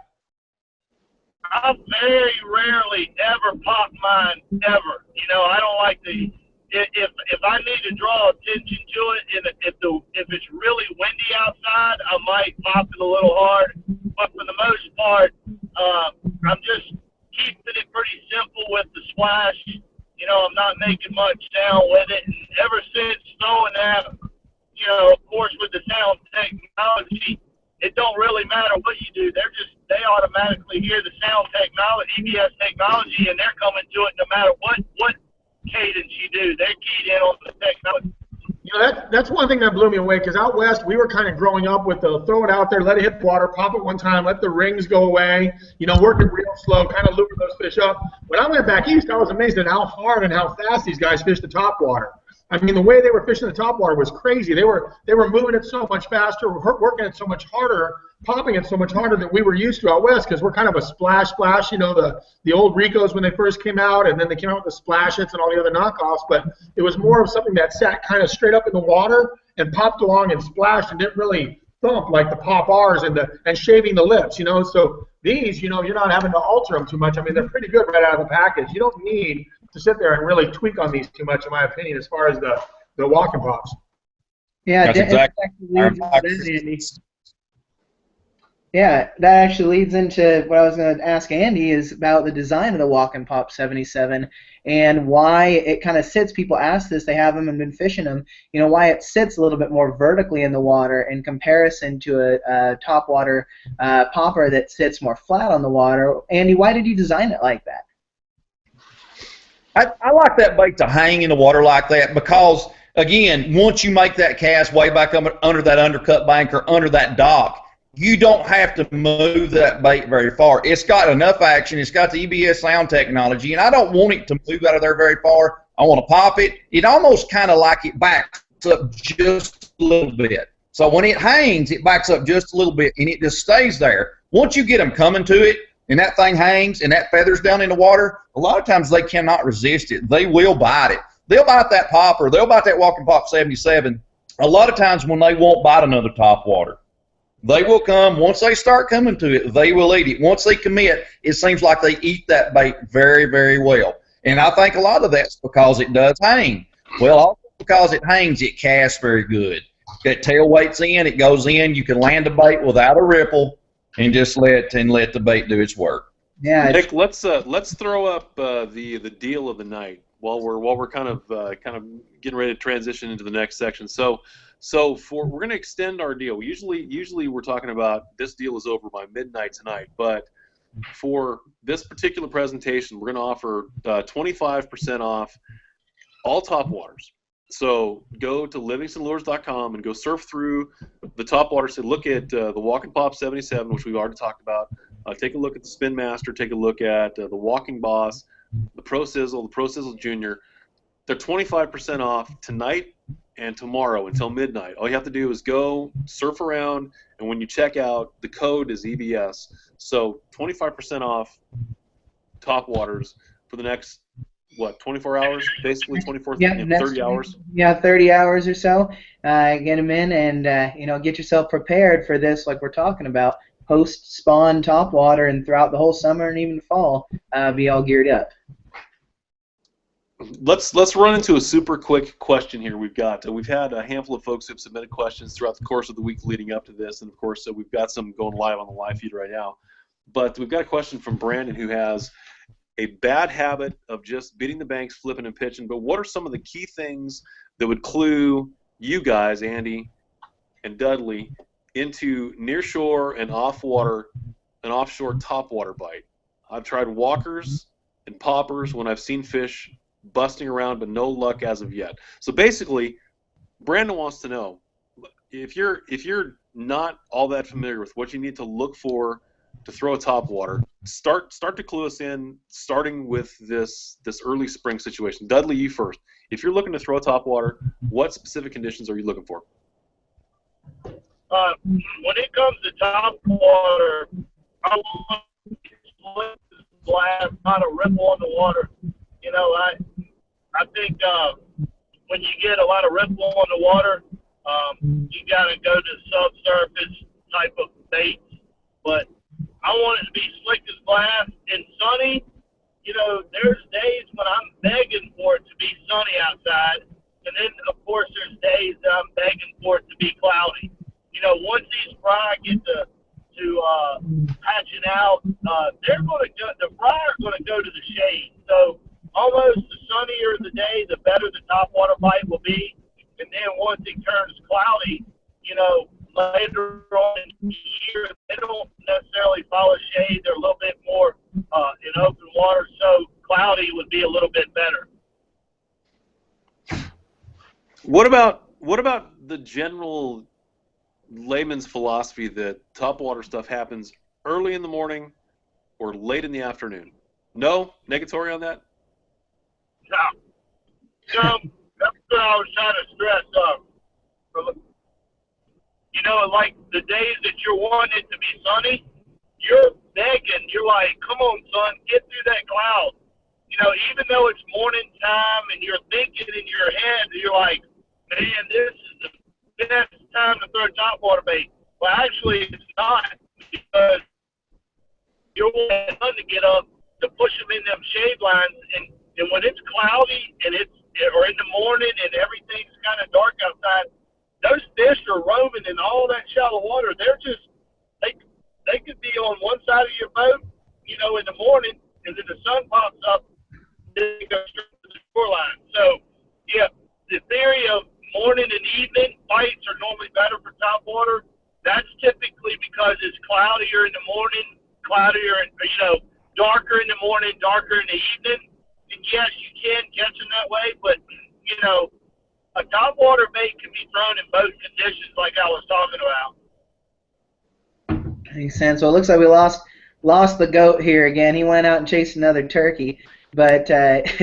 I very rarely ever pop mine, ever. I don't like if I need to draw attention to it, and if it's really windy outside, I might pop it a little hard. But for the most part, I'm just keeping it pretty simple with the splash. I'm not making much sound with it. And ever since throwing that, automatically hear the sound technology, EBS technology, and they're coming to it no matter what cadence you do. They're keyed in on the technology. You know, that's one thing that blew me away, because out west we were kind of growing up with the throw it out there, let it hit water, pop it one time, let the rings go away, you know, work it real slow, kind of lure those fish up. When I went back east, I was amazed at how hard and how fast these guys fished the topwater. I mean, the way they were fishing the topwater was crazy. They were moving it so much faster, working it so much harder, popping it so much harder than we were used to out west, because we're kind of a splash, you know, the old Ricos when they first came out, and then they came out with the splash hits and all the other knockoffs, but it was more of something that sat kind of straight up in the water and popped along and splashed and didn't really thump like the pop R's and shaving the lips, you know. So these, you know, you're not having to alter them too much. I mean, they're pretty good right out of the package. You don't need to sit there and really tweak on these too much, in my opinion, as far as the walking pops. Yeah, That's exactly. Yeah, that actually leads into what I was going to ask Andy, is about the design of the Walkin' Pop 77 and why it kind of sits. People ask this, they have them and been fishing them, you know, why it sits a little bit more vertically in the water in comparison to a topwater popper that sits more flat on the water. Andy, why did you design it like that? I like that bait to hang in the water like that because, again, once you make that cast way back under that undercut bank or under that dock, you don't have to move that bait very far. It's got enough action. It's got the EBS sound technology, and I don't want it to move out of there very far. I want to pop it. It almost kind of like it backs up just a little bit. So when it hangs, it backs up just a little bit, and it just stays there. Once you get them coming to it, and that thing hangs, and that feather's down in the water, a lot of times they cannot resist it. They will bite it. They'll bite that popper. They'll bite that Walkin' Pop 77 a lot of times when they won't bite another topwater. They will come. Once they start coming to it, they will eat it. Once they commit, it seems like they eat that bait very, very well. And I think a lot of that's because it does hang. Well, also because it hangs, it casts very good. That tail weight's in, it goes in. You can land a bait without a ripple and just let the bait do its work. Yeah. Nick, let's throw up the deal of the night while we're kind of getting ready to transition into the next section. So we're going to extend our deal. Usually we're talking about this deal is over by midnight tonight, but for this particular presentation, we're going to offer 25% off all topwaters. So go to livingstonlures.com and go surf through the topwater. So look at the Walkin' Pop 77, which we've already talked about. Take a look at the Spin Master. Take a look at the Walking Boss, the Pro Sizzle, the Pro Sizzle Junior. They're 25% off tonight and tomorrow until midnight. All you have to do is go surf around, and when you check out, the code is EBS. So 25% off topwaters for the next, 24 hours? Basically 30 hours? Yeah, 30 hours or so. Get them in and, get yourself prepared for this, like we're talking about. Post-spawn topwater, and throughout the whole summer and even fall, be all geared up. Let's run into a super quick question here. We've had a handful of folks who have submitted questions throughout the course of the week leading up to this, and of course we've got some going live on the live feed right now. But we've got a question from Brandon, who has a bad habit of just beating the banks, flipping and pitching. But what are some of the key things that would clue you guys, Andy and Dudley, into nearshore and offshore topwater bite? I've tried walkers and poppers when I've seen fish busting around, but no luck as of yet. So basically, Brandon wants to know, if you're not all that familiar with what you need to look for to throw a topwater, start to clue us in, starting with this early spring situation. Dudley, you first. If you're looking to throw a topwater, what specific conditions are you looking for? When it comes to topwater, I want to blast, not a ripple on the water. You know, I think when you get a lot of ripple on the water, you got to go to subsurface type of baits. But I want it to be slick as glass and sunny. You know, there's days when I'm begging for it to be sunny outside, and then of course there's days that I'm begging for it to be cloudy. You know, once these fry get to hatching out, they're going to go. The fry are going to go to the shade. So almost the sunnier the day, the better the topwater bite will be. And then once it turns cloudy, you know, later on in the year, they don't necessarily follow shade. They're a little bit more in open water, so cloudy would be a little bit better. What about the general layman's philosophy that topwater stuff happens early in the morning or late in the afternoon? No? Negatory on that? No. That's what I was trying to stress. You know, like the days that you're wanting it to be sunny, you're begging. You're like, come on, son, get through that cloud. You know, even though it's morning time and you're thinking in your head, you're like, man, this is the best time to throw topwater bait. Well, actually, it's not, because you're wanting the sun to get up to push them in them shade lines. And when it's cloudy and or in the morning and everything's kind of dark outside, those fish are roaming in all that shallow water. They're just, they could be on one side of your boat, you know, in the morning, and then the sun pops up, they go straight to the shoreline. So, yeah, the theory of morning and evening fights are normally better for topwater. That's typically because it's cloudier in the morning, darker in the morning, darker in the evening. And yes, you can catch them that way, but, you know, a topwater bait can be thrown in both conditions like I was talking about. Makes sense. Well, it looks like we lost the goat here again. He went out and chased another turkey. But,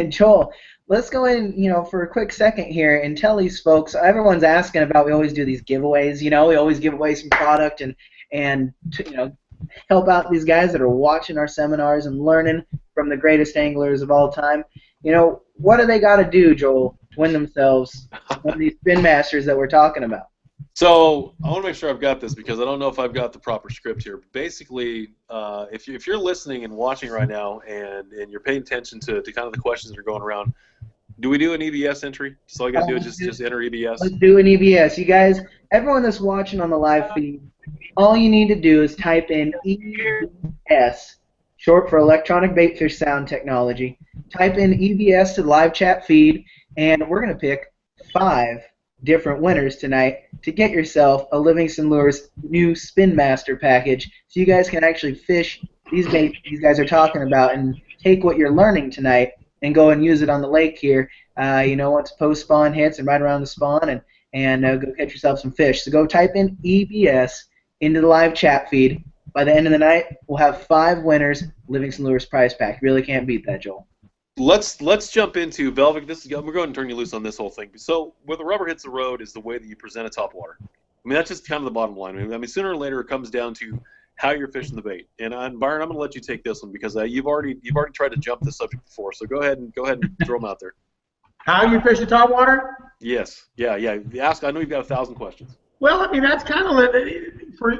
Joel, let's go in, you know, for a quick second here and tell these folks, everyone's asking about, we always do these giveaways, you know, we always give away some product and you know, help out these guys that are watching our seminars and learning from the greatest anglers of all time. You know, what do they got to do, Joel, to win themselves one of these spin masters that we're talking about? So I want to make sure I've got this, because I don't know if I've got the proper script here. Basically, if you're listening and watching right now and you're paying attention to kind of the questions that are going around, do we do an EBS entry? So all you got to do is just enter EBS. Let's do an EBS. You guys, everyone that's watching on the live feed, all you need to do is type in EBS, short for Electronic Baitfish Sound Technology. Type in EBS to the live chat feed, and we're going to pick 5 different winners tonight to get yourself a Livingston Lures new Spin Master package, so you guys can actually fish these baits these guys are talking about and take what you're learning tonight and go and use it on the lake here, you know, once post spawn hits and right around the spawn, and go catch yourself some fish. So go type in EBS into the live chat feed. By the end of the night, we'll have 5 winners, Livingston Lures prize pack. You really can't beat that, Joel. Let's jump into Velvic. We're going to turn you loose on this whole thing. So where the rubber hits the road is the way that you present a topwater. I mean, that's just kind of the bottom line. I mean, sooner or later it comes down to how you're fishing the bait. And Byron, I'm going to let you take this one, because you've already tried to jump this subject before. So go ahead and throw them out there. How you fish the topwater? Yes. Yeah. Ask. I know you've got 1,000 questions. Well, I mean, that's kind of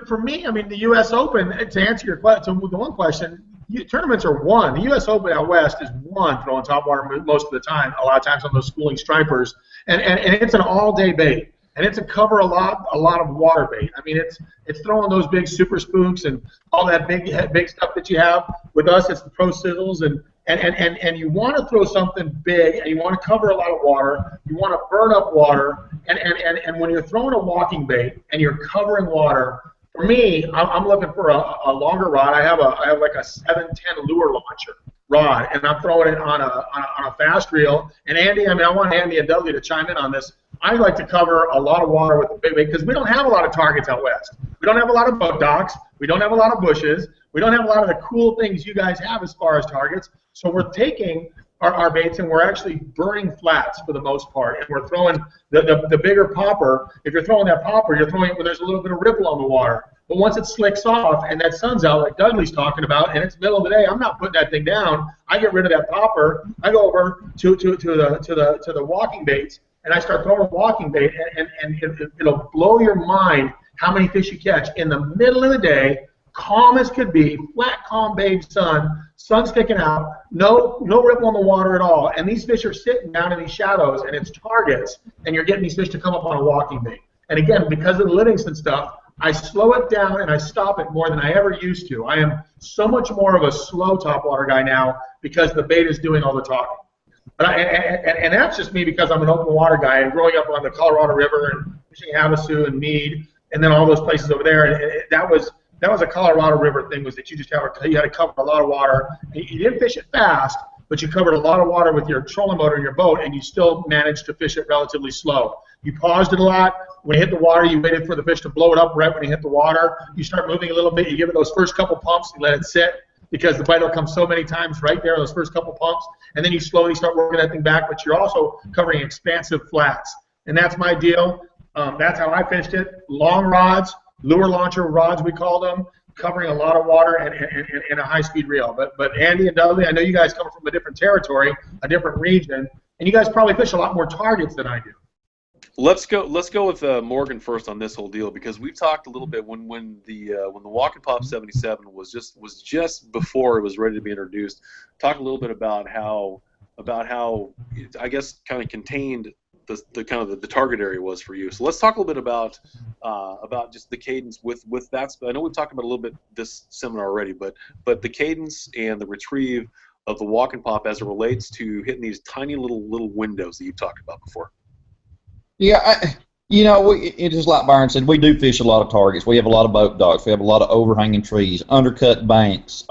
for me. I mean, the U.S. Open, to answer your question, the one question, tournaments are won. The U.S. Open out west is won throwing topwater most of the time. A lot of times on those schooling stripers, and it's an all-day bait, and it's a cover a lot of water bait. I mean, it's throwing those big super spooks and all that big stuff that you have. With us, it's the Pro Sizzles, and you want to throw something big, and you want to cover a lot of water. You want to burn up water, and when you're throwing a walking bait and you're covering water, for me, I'm looking for a longer rod. I have like a 710 lure launcher rod, and I'm throwing it on a fast reel. And Andy, I mean, I want Andy and Dudley to chime in on this. I like to cover a lot of water with the big bait, because we don't have a lot of targets out west. We don't have a lot of boat docks. We don't have a lot of bushes. We don't have a lot of the cool things you guys have as far as targets. So we're taking our baits and we're actually burning flats for the most part. And we're throwing the bigger popper. If you're throwing that popper, you're throwing it where there's a little bit of ripple on the water. But once it slicks off and that sun's out, like Dudley's talking about, and it's middle of the day, I'm not putting that thing down. I get rid of that popper. I go over to the walking baits, and I start throwing walking bait, and it'll blow your mind how many fish you catch in the middle of the day, calm as could be, flat, calm, babe sun sticking out, no ripple on the water at all, and these fish are sitting down in these shadows, and it's targets, and you're getting these fish to come up on a walking bait. And again, because of the Livingston stuff, I slow it down and I stop it more than I ever used to. I am so much more of a slow topwater guy now because the bait is doing all the talking. But and that's just me, because I'm an open water guy, and growing up on the Colorado River and fishing Havasu and Meade, and then all those places over there, and that was That was a Colorado River thing, was that you had to cover a lot of water. You didn't fish it fast, but you covered a lot of water with your trolling motor in your boat, and you still managed to fish it relatively slow. You paused it a lot. When you hit the water, you waited for the fish to blow it up right when you hit the water. You start moving a little bit. You give it those first couple pumps and let it sit, because the bite will come so many times right there, those first couple pumps, and then you slowly start working that thing back, but you're also covering expansive flats. And that's my deal. That's how I finished it. Long rods, lure launcher rods, we call them, covering a lot of water and a high-speed reel. But Andy and Dudley, I know you guys come from a different territory, a different region, and you guys probably fish a lot more targets than I do. Let's go with Morgan first on this whole deal, because we've talked a little bit when the Walk and Pop 77 was just before it was ready to be introduced. Talk a little bit about how I guess kind of contained the target area was for you. So let's talk a little bit about just the cadence with that. I know we've talked about a little bit this seminar already, but the cadence and the retrieve of the Walk and Pop as it relates to hitting these tiny little windows that you talked about before. Yeah, it's just like Byron said, we do fish a lot of targets. We have a lot of boat docks. We have a lot of overhanging trees, undercut banks.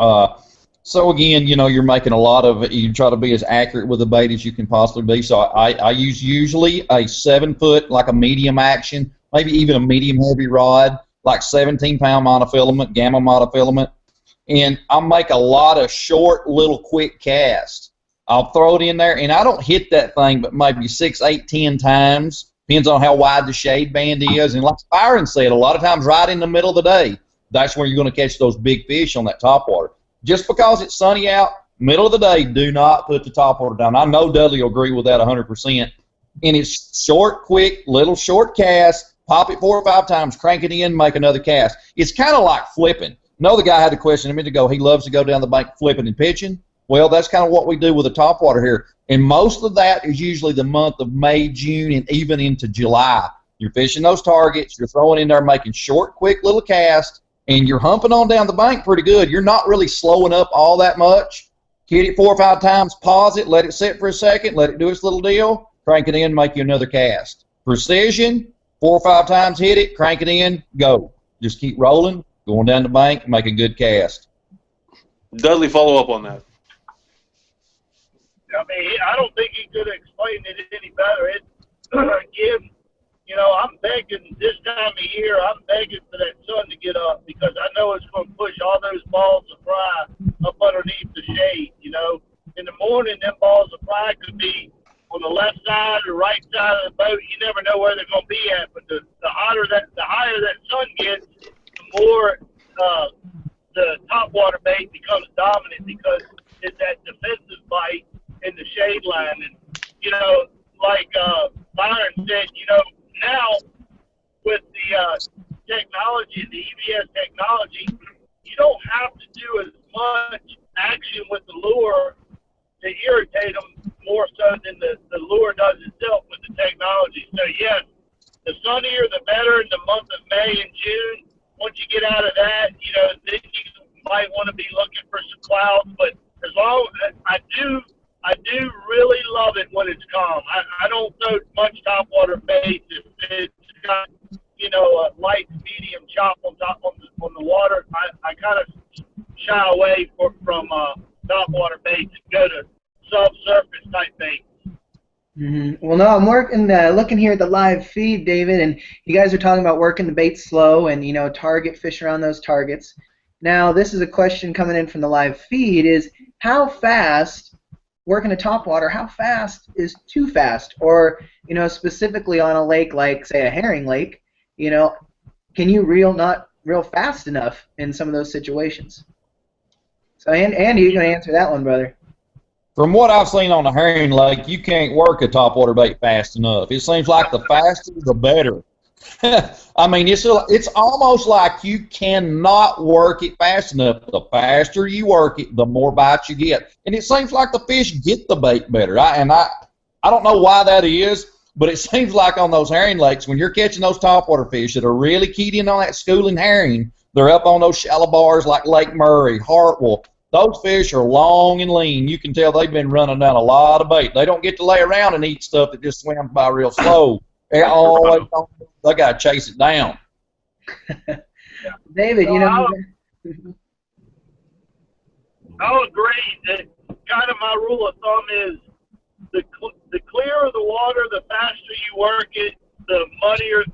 So again, you're making a lot of, you try to be as accurate with the bait as you can possibly be. So I use usually a 7-foot, like a medium action, maybe even a medium heavy rod, like 17-pound monofilament, gamma monofilament. And I'll make a lot of short, little quick casts. I'll throw it in there, and I don't hit that thing but maybe 6, 8, 10 times. Depends on how wide the shade band is. And like Byron said, a lot of times right in the middle of the day, that's where you're going to catch those big fish on that topwater. Just because it's sunny out, middle of the day, do not put the topwater down. I know Dudley will agree with that 100%. And it's short, quick, little short cast. Pop it 4 or 5 times, crank it in, make another cast. It's kind of like flipping. I know the guy had a question a minute ago. He loves to go down the bank flipping and pitching. Well, that's kind of what we do with the topwater here. And most of that is usually the month of May, June, and even into July. You're fishing those targets. You're throwing in there, making short, quick little casts, and you're humping on down the bank pretty good. You're not really slowing up all that much. Hit it 4 or 5 times, pause it, let it sit for a second, let it do its little deal, crank it in, make you another cast. Precision, 4 or 5 times hit it, crank it in, go. Just keep rolling, going down the bank, make a good cast. Dudley, follow up on that. I mean, I don't think he could have explained it any better. Again, I'm begging this time of year, I'm begging for that sun to get up, because I know it's going to push all those balls of fry up underneath the shade. In the morning, them balls of fry could be on the left side or right side of the boat. You never know where they're going to be at. But the higher that sun gets, the more the topwater bait becomes dominant, because it's that defensive bite in the shade line. And like Byron said, now with the technology, the EVS technology, you don't have to do as much action with the lure to irritate them more so than the lure does itself with the technology. So yes, the sunnier the better in the month of May and June. Once you get out of that, then you might want to be looking for some clouds. But as long as I do really love it when it's calm. I don't throw much topwater bait if it's got, a light, medium chop on the water. I kind of shy away from topwater bait and go to subsurface type bait. Mm-hmm. Well, no, I'm looking here at the live feed, David, and you guys are talking about working the bait slow and, target fish around those targets. Now, this is a question coming in from the live feed, is how fast, working a topwater, how fast is too fast? Or, specifically on a lake like, say, a herring lake, can you reel not real fast enough in some of those situations? So, Andy, you're going to answer that one, brother. From what I've seen on a herring lake, you can't work a topwater bait fast enough. It seems like the faster, the better. I mean, it's almost like you cannot work it fast enough. The faster you work it, the more bites you get. And it seems like the fish get the bait better. I don't know why that is, but it seems like on those herring lakes, when you're catching those topwater fish that are really keyed in on that schooling herring, they're up on those shallow bars like Lake Murray, Hartwell. Those fish are long and lean. You can tell they've been running down a lot of bait. They don't get to lay around and eat stuff that just swims by real slow. They got to chase it down. David, you know. I'll agree that kind of my rule of thumb is the clearer the water, the faster you work it, the muddier,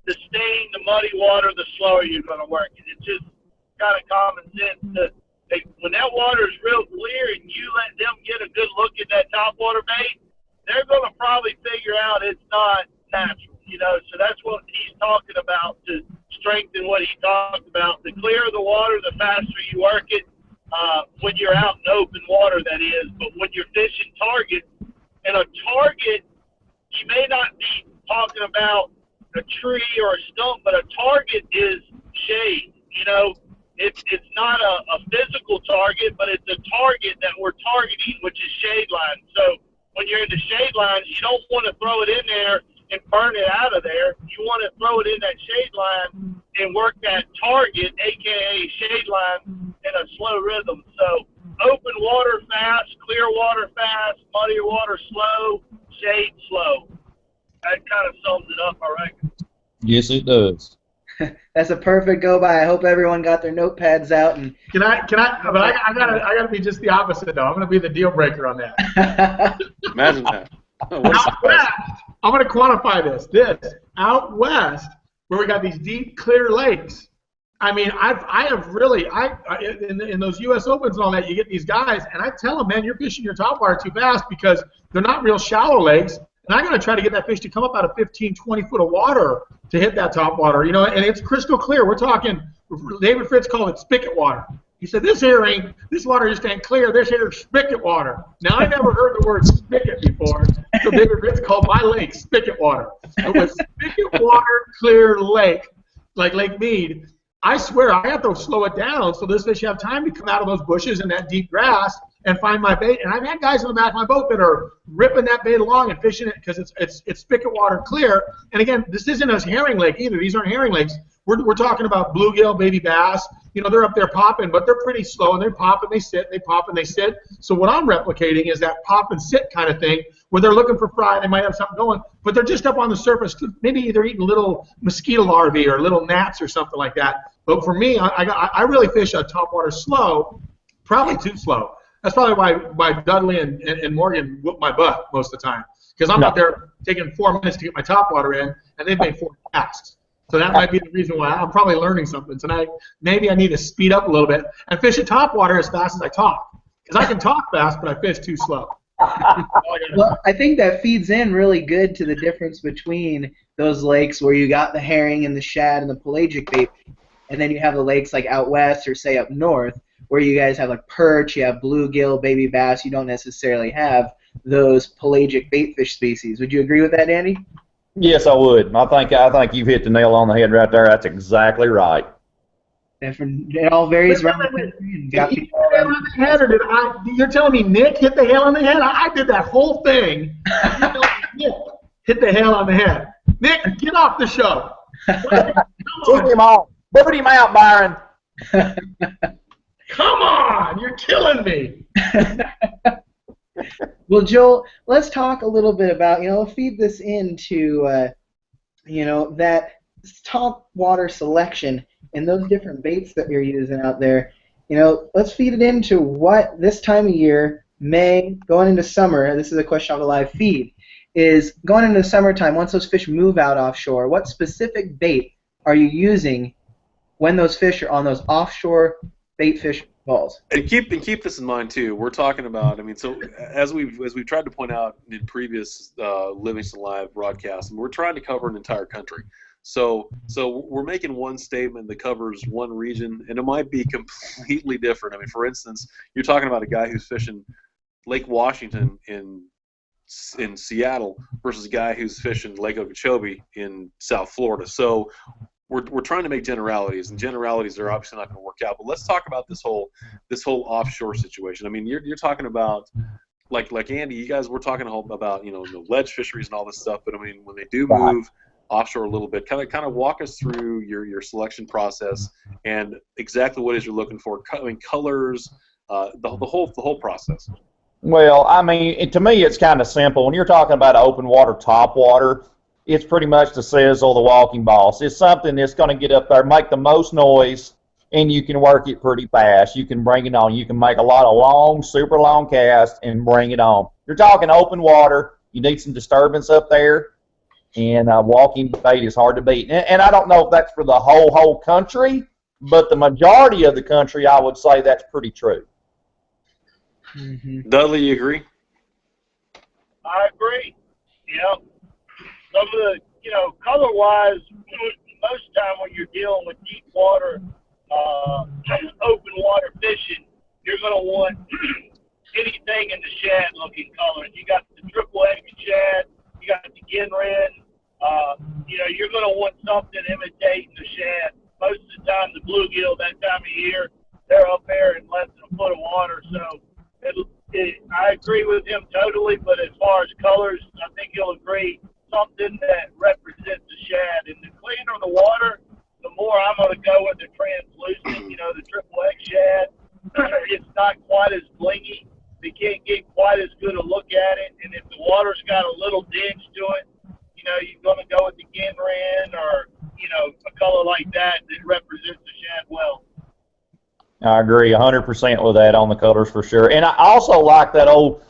the stain, the muddy water, the slower you're going to work it. It's just kind of common sense. When that water is real clear and you let them get a good look at that topwater bait, they're going to probably figure out it's not natural. So that's what he's talking about to strengthen what he talked about. The clearer the water, the faster you work it. When you're out in open water, that is. But when you're fishing targets, and a target, you may not be talking about a tree or a stump, but a target is shade. It's not a physical target, but it's a target that we're targeting, which is shade line. So when you're in the shade lines, you don't want to throw it in there and burn it out of there. You want to throw it in that shade line and work that target, aka shade line, in a slow rhythm. So open water fast, clear water fast, muddy water slow, shade slow. That kind of sums it up, I reckon. Yes, it does. That's a perfect go by. I hope everyone got their notepads out. And But I gotta be just the opposite though. I'm gonna be the deal breaker on that. Imagine that. Out west, I'm going to quantify this. Out west, where we got these deep, clear lakes. I mean, I have really in those U.S. Opens and all that, you get these guys, and I tell them, man, you're fishing your topwater too fast because they're not real shallow lakes, and I'm going to try to get that fish to come up out of 15, 20 foot of water to hit that topwater, and it's crystal clear. We're talking, David Fritz called it spigot water. He said, this water just ain't clear. This here is spigot water. Now, I never heard the word spigot before, so David Fritz called my lake spigot water. It was spigot water, clear lake, like Lake Mead. I swear, I have to slow it down so this fish have time to come out of those bushes and that deep grass and find my bait. And I've had guys in the back of my boat that are ripping that bait along and fishing it because it's spigot water clear. And again, this isn't a herring lake either. These aren't herring lakes. We're talking about bluegill, baby bass. They're up there popping, but they're pretty slow, and they pop and they sit, they pop and they sit. So what I'm replicating is that pop and sit kind of thing where they're looking for fry, they might have something going, but they're just up on the surface, maybe either eating little mosquito larvae or little gnats or something like that. But for me, I really fish a topwater slow, probably too slow. That's probably why Dudley and Morgan whoop my butt most of the time, because I'm out there taking 4 minutes to get my topwater in, and they've made 4 casts. So that might be the reason why I'm probably learning something tonight. Maybe I need to speed up a little bit and fish at topwater as fast as I talk. Because I can talk fast, but I fish too slow. Well, I think that feeds in really good to the difference between those lakes where you got the herring and the shad and the pelagic bait, and then you have the lakes like out west or say up north where you guys have like perch, you have bluegill, baby bass. You don't necessarily have those pelagic bait fish species. Would you agree with that, Andy? Yes, I would. I think you've hit the nail on the head right there. That's exactly right. It all varies around the country. You're telling me Nick hit the nail on the head? I did that whole thing. Nick hit the nail on the head. Nick, get off the show. Boot him out. Boot him out, Byron. Come on, you're killing me. Well, Joel, let's talk a little bit about, feed this into, that top water selection and those different baits that you're using out there. Let's feed it into what this time of year, May, going into summer, this is a question on the live feed, is going into the summertime, once those fish move out offshore, what specific bait are you using when those fish are on those offshore bait fish balls? And keep this in mind too. We're talking about, so as we've tried to point out in previous Livingston Live broadcasts, we're trying to cover an entire country. So we're making one statement that covers one region, and it might be completely different. For instance, you're talking about a guy who's fishing Lake Washington in Seattle versus a guy who's fishing Lake Okeechobee in South Florida. So we're trying to make generalities, and generalities are obviously not going to work out. But let's talk about this whole offshore situation. You're talking about like Andy, you guys were talking about the ledge fisheries and all this stuff. But when they do move offshore a little bit, kind of walk us through your selection process and exactly what it is you're looking for. Colors, the whole process. Well, to me, it's kind of simple. When you're talking about open water, top water, it's pretty much the Sizzle, the Walking Boss. It's something that's going to get up there, make the most noise, and you can work it pretty fast. You can bring it on. You can make a lot of long, super long casts and bring it on. You're talking open water. You need some disturbance up there, and walking bait is hard to beat. And I don't know if that's for the whole country, but the majority of the country, I would say that's pretty true. Mm-hmm. Dudley, you agree? I agree. You know, some of the, you know, color-wise, most of the time when you're dealing with deep water, open water fishing, you're going to want anything in the shad looking colors. You got the triple egg shad, you got the gin red. You know, you're going to want something imitating the shad. Most of the time, the bluegill that time of year, they're up there in less than a foot of water. So I agree with him totally, but as far as colors, I think he'll agree something that represents the shad. And the cleaner the water, the more I'm going to go with the translucent, you know, the triple X shad. It's not quite as blingy. You can't get quite as good a look at it. And if the water's got a little dinge to it, you know, you're going to go with the Ginran or, you know, a color like that that represents the shad well. I agree 100% with that on the colors for sure. And I also like that old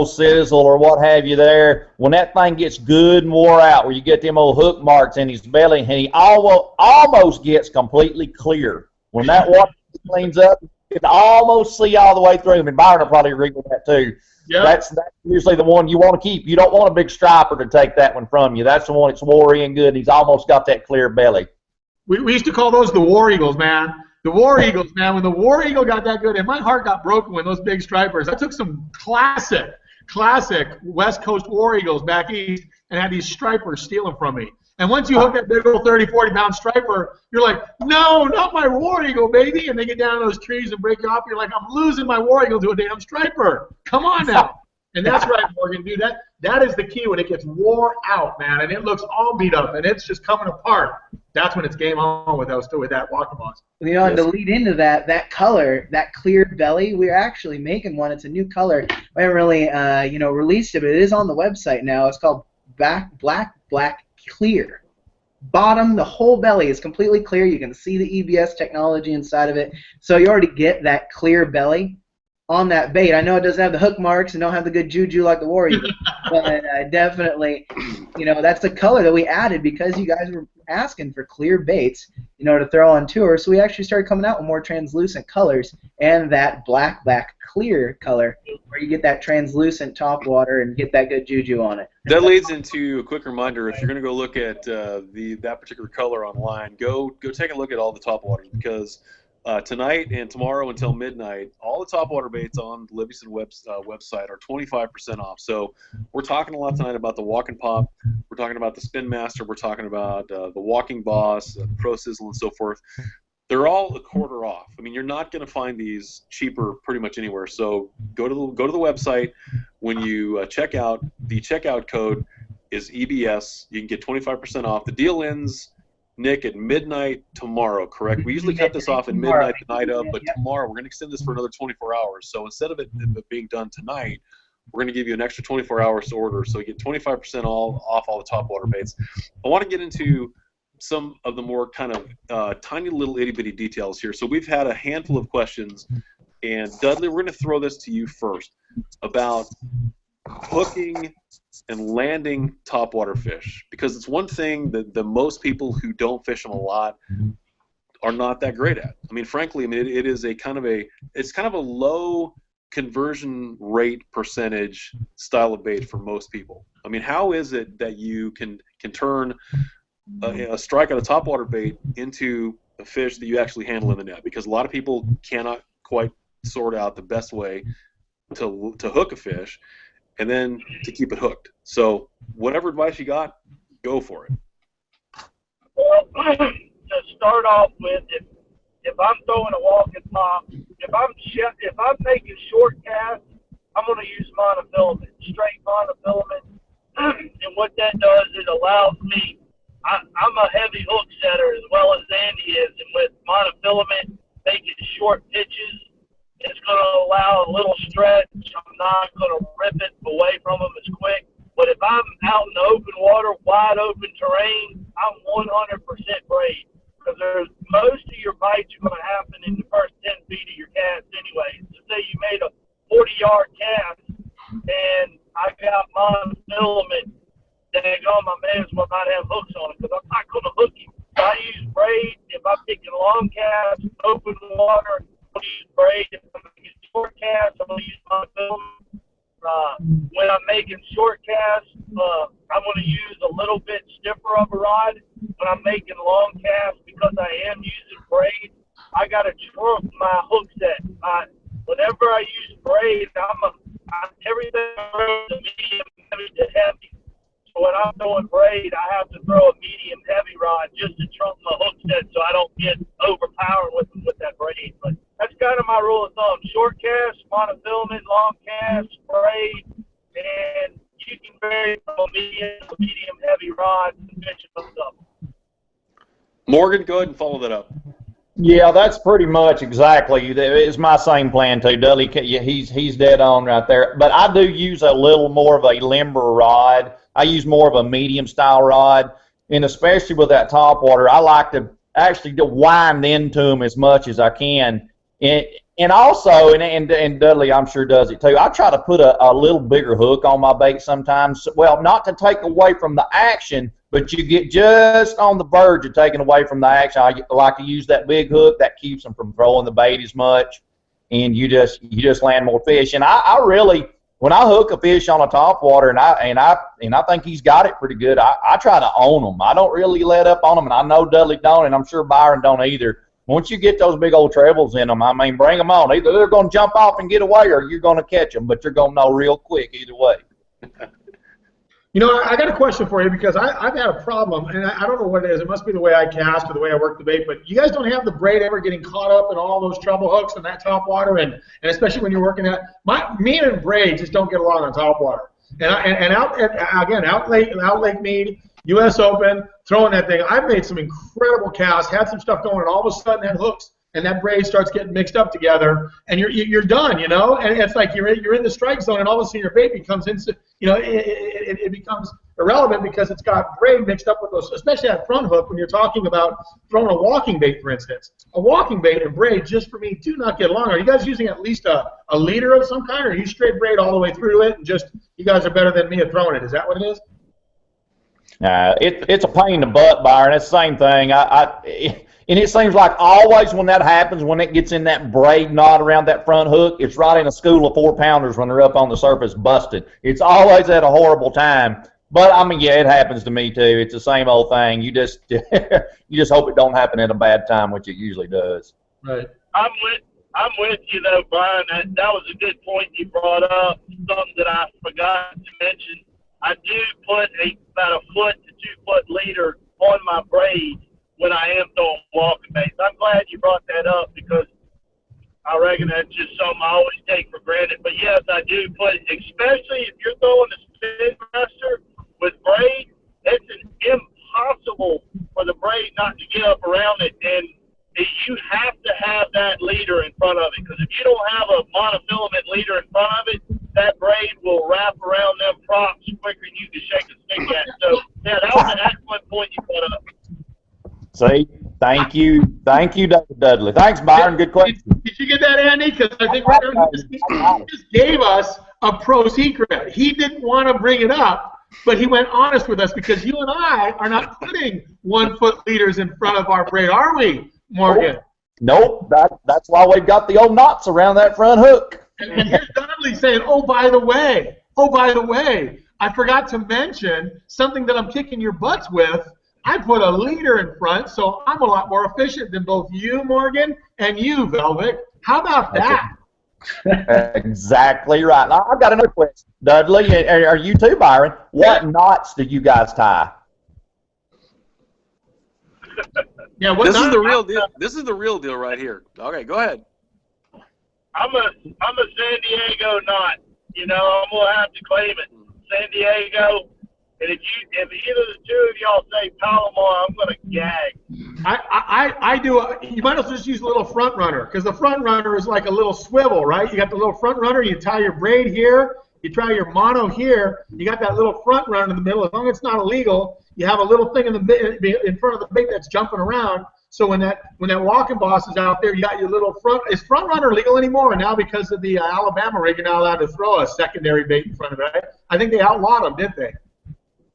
Sizzle or what have you there. When that thing gets good and wore out, where you get them old hook marks in his belly, and he almost gets completely clear. When that water cleans up, you can almost see all the way through him. And Byron will probably agree with that too. Yep. That's usually the one you want to keep. You don't want a big striper to take that one from you. That's the one that's wore in good, and he's almost got that clear belly. We used to call those the War Eagles, man. The War Eagles, man. When the War Eagle got that good, and my heart got broken when those big stripers. I took some classic West Coast War Eagles back east and had these stripers steal them from me. And once you hook that big old 30, 40-pound striper, you're like, no, not my War Eagle, baby. And they get down in those trees and break you off. You're like, I'm losing my War Eagle to a damn striper. Come on now. And that's right, Morgan, dude. That is the key when it gets wore out, man, and it looks all beat up and it's just coming apart. That's when it's game on with that walking boss. You know, and to lead into that color, that clear belly, we're actually making one. It's a new color. We haven't really, released it, but it is on the website now. It's called Black Clear. Bottom, the whole belly is completely clear. You can see the EBS technology inside of it. So you already get that clear belly on that bait. I know it doesn't have the hook marks and don't have the good juju like the War Eagle, but definitely, you know, that's the color that we added because you guys were asking for clear baits, you know, to throw on tour. So we actually started coming out with more translucent colors and that black clear color where you get that translucent top water and get that good juju on it. That leads into a quick reminder: if you're going to go look at that particular color online, go take a look at all the top waters because tonight and tomorrow until midnight, all the topwater baits on the Livingston website are 25% off. So we're talking a lot tonight about the Walk and Pop. We're talking about the Spin Master. We're talking about the Walking Boss, Pro Sizzle, and so forth. They're all a quarter off. I mean, you're not going to find these cheaper pretty much anywhere. So go to the website. When you check out, the checkout code is EBS. You can get 25% off. The deal ends, Nick, at midnight tomorrow, correct? We usually cut this off at midnight the night of, but tomorrow we're going to extend this for another 24 hours. So instead of it being done tonight, we're going to give you an extra 24 hours to order, so you get 25% off all the topwater baits. I want to get into some of the more kind of tiny little itty-bitty details here. So we've had a handful of questions, and Dudley, we're going to throw this to you first about hooking and landing topwater fish, because it's one thing that the most people who don't fish them a lot are not that great at. I mean, frankly, it is a kind of a low conversion rate percentage style of bait for most people. I mean, how is it that you can turn a strike on a topwater bait into a fish that you actually handle in the net? Because a lot of people cannot quite sort out the best way to hook a fish and then to keep it hooked. So whatever advice you got, go for it. Well, to start off with, if I'm throwing a walk and pop, if I'm making short casts, I'm going to use monofilament, straight monofilament. And what that does, it allows me, I'm a heavy hook setter as well as Andy is, and with monofilament, making short pitches, it's going to allow a little stretch. I'm not going to rip it away from them as quick. But if I'm out in the open water, wide open terrain, I'm 100% braid. Because there's most of your bites are going to happen in the first 10 feet of your cast anyway. So say you made a 40-yard cast, and I got my filament, dang on, my man's will not have hooks on it because I'm not going to hook him. So I use braid. If I'm picking long casts, open water, I'll use braid. If I'm making short casts, I'm going to use my filament. When I'm making short casts, I'm going to use a little bit stiffer of a rod. When I'm making long casts, because I am using braid, I got to trunk my hook set. Whenever I use braid, everything goes medium heavy to heavy. So when I'm throwing braid, I have to throw a medium heavy rod just to trunk my hook set so I don't get overpowered with that braid. But that's kind of my rule of thumb. Short cast, monofilament, long cast, braid, and you can vary from a medium heavy rod and finish it up. Morgan, go ahead and follow that up. Yeah, that's pretty much exactly. It's my same plan too. Dudley, he's dead on right there. But I do use a little more of a limber rod. I use more of a medium style rod, and especially with that topwater, I like to actually wind into them as much as I can. And also, and Dudley, I'm sure does it too. I try to put a little bigger hook on my bait sometimes. Well, not to take away from the action, but you get just on the verge of taking away from the action. I like to use that big hook that keeps them from throwing the bait as much, and you just land more fish. And I really, when I hook a fish on a topwater and I think he's got it pretty good, I try to own them. I don't really let up on them, and I know Dudley don't, and I'm sure Byron don't either. Once you get those big old trebles in them, I mean, bring them on. Either they're going to jump off and get away, or you're going to catch them, but you're going to know real quick either way. You know, I got a question for you because I've had a problem, and I don't know what it is. It must be the way I cast or the way I work the bait, but you guys don't have the braid ever getting caught up in all those treble hooks and that topwater, and especially when you're working at me and braid just don't get along on topwater. And out Lake Mead, U.S. Open, throwing that thing, I've made some incredible casts, had some stuff going, and all of a sudden that hooks and that braid starts getting mixed up together, and you're done, you know. And it's like you're in the strike zone, and all of a sudden your bait becomes it becomes irrelevant because it's got braid mixed up with those, especially that front hook when you're talking about throwing a walking bait, for instance. A walking bait and braid, just for me, do not get along. Are you guys using at least a leader of some kind, or are you straight braid all the way through it, and just you guys are better than me at throwing it? Is that what it is? It's a pain in the butt, Byron. It's the same thing. And it seems like always when that happens, when it gets in that braid knot around that front hook, it's right in a school of 4-pounders when they're up on the surface busted. It's always at a horrible time. But, I mean, yeah, it happens to me too. It's the same old thing. You just hope it don't happen at a bad time, which it usually does. Right. I'm with you, though, Brian. That was a good point you brought up, something that I forgot to mention. I do put about a 4 to 2 foot leader on my braids when I am throwing walking baits. I'm glad you brought that up because I reckon that's just something I always take for granted. But yes, I do put, especially if you're throwing a spin master with braid, it's impossible for the braid not to get up around it. And you have to have that leader in front of it, because if you don't have a monofilament leader in front of it, that braid will wrap around them props quicker than you can shake a stick at. So, yeah, that was an excellent point you brought up. See, thank you, Dudley. Thanks, Byron. Good question. Did you get that, Andy? Because I think he just gave us a pro secret. He didn't want to bring it up, but he went honest with us because you and I are not putting 1 foot leaders in front of our braid, are we, Morgan? Nope. That's why we've got the old knots around that front hook. And here's Dudley saying, oh, by the way, I forgot to mention something that I'm kicking your butts with. I put a leader in front, so I'm a lot more efficient than both you, Morgan, and you, Velvet. How about that? Exactly right. Now, I've got another question. Dudley, are you too, Byron? What knots do you guys tie? Yeah, this is the real deal. This is the real deal right here. Okay, go ahead. I'm a San Diego knot. You know, I'm gonna have to claim it. San Diego. And if either the two of y'all say Palomar, I'm gonna gag. I do. You might as well just use a little front runner, because the front runner is like a little swivel, right? You got the little front runner. You tie your braid here, You try your mono here. You got that little front runner in the middle. As long as it's not illegal, you have a little thing in front of the bait that's jumping around. So when that walking boss is out there, you got your little front. Is front runner legal anymore? Now because of the Alabama rig, you're not allowed to throw a secondary bait in front of it. Right? I think they outlawed them, didn't they?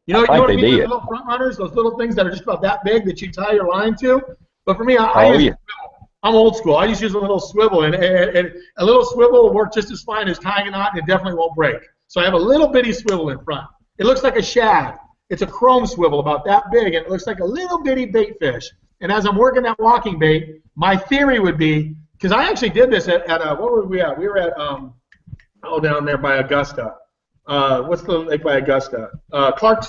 You know what I mean? Those little front runners, those little things that are just about that big that you tie your line to. But for me, I use a swivel. I'm old school. I just use a little swivel, and a little swivel will work just as fine as tying a knot, and it definitely won't break. So I have a little bitty swivel in front. It looks like a shad. It's a chrome swivel about that big, and it looks like a little bitty bait fish. And as I'm working that walking bait, my theory would be, because I actually did this at what were we at? We were at down there by Augusta. What's the lake by Augusta? Clark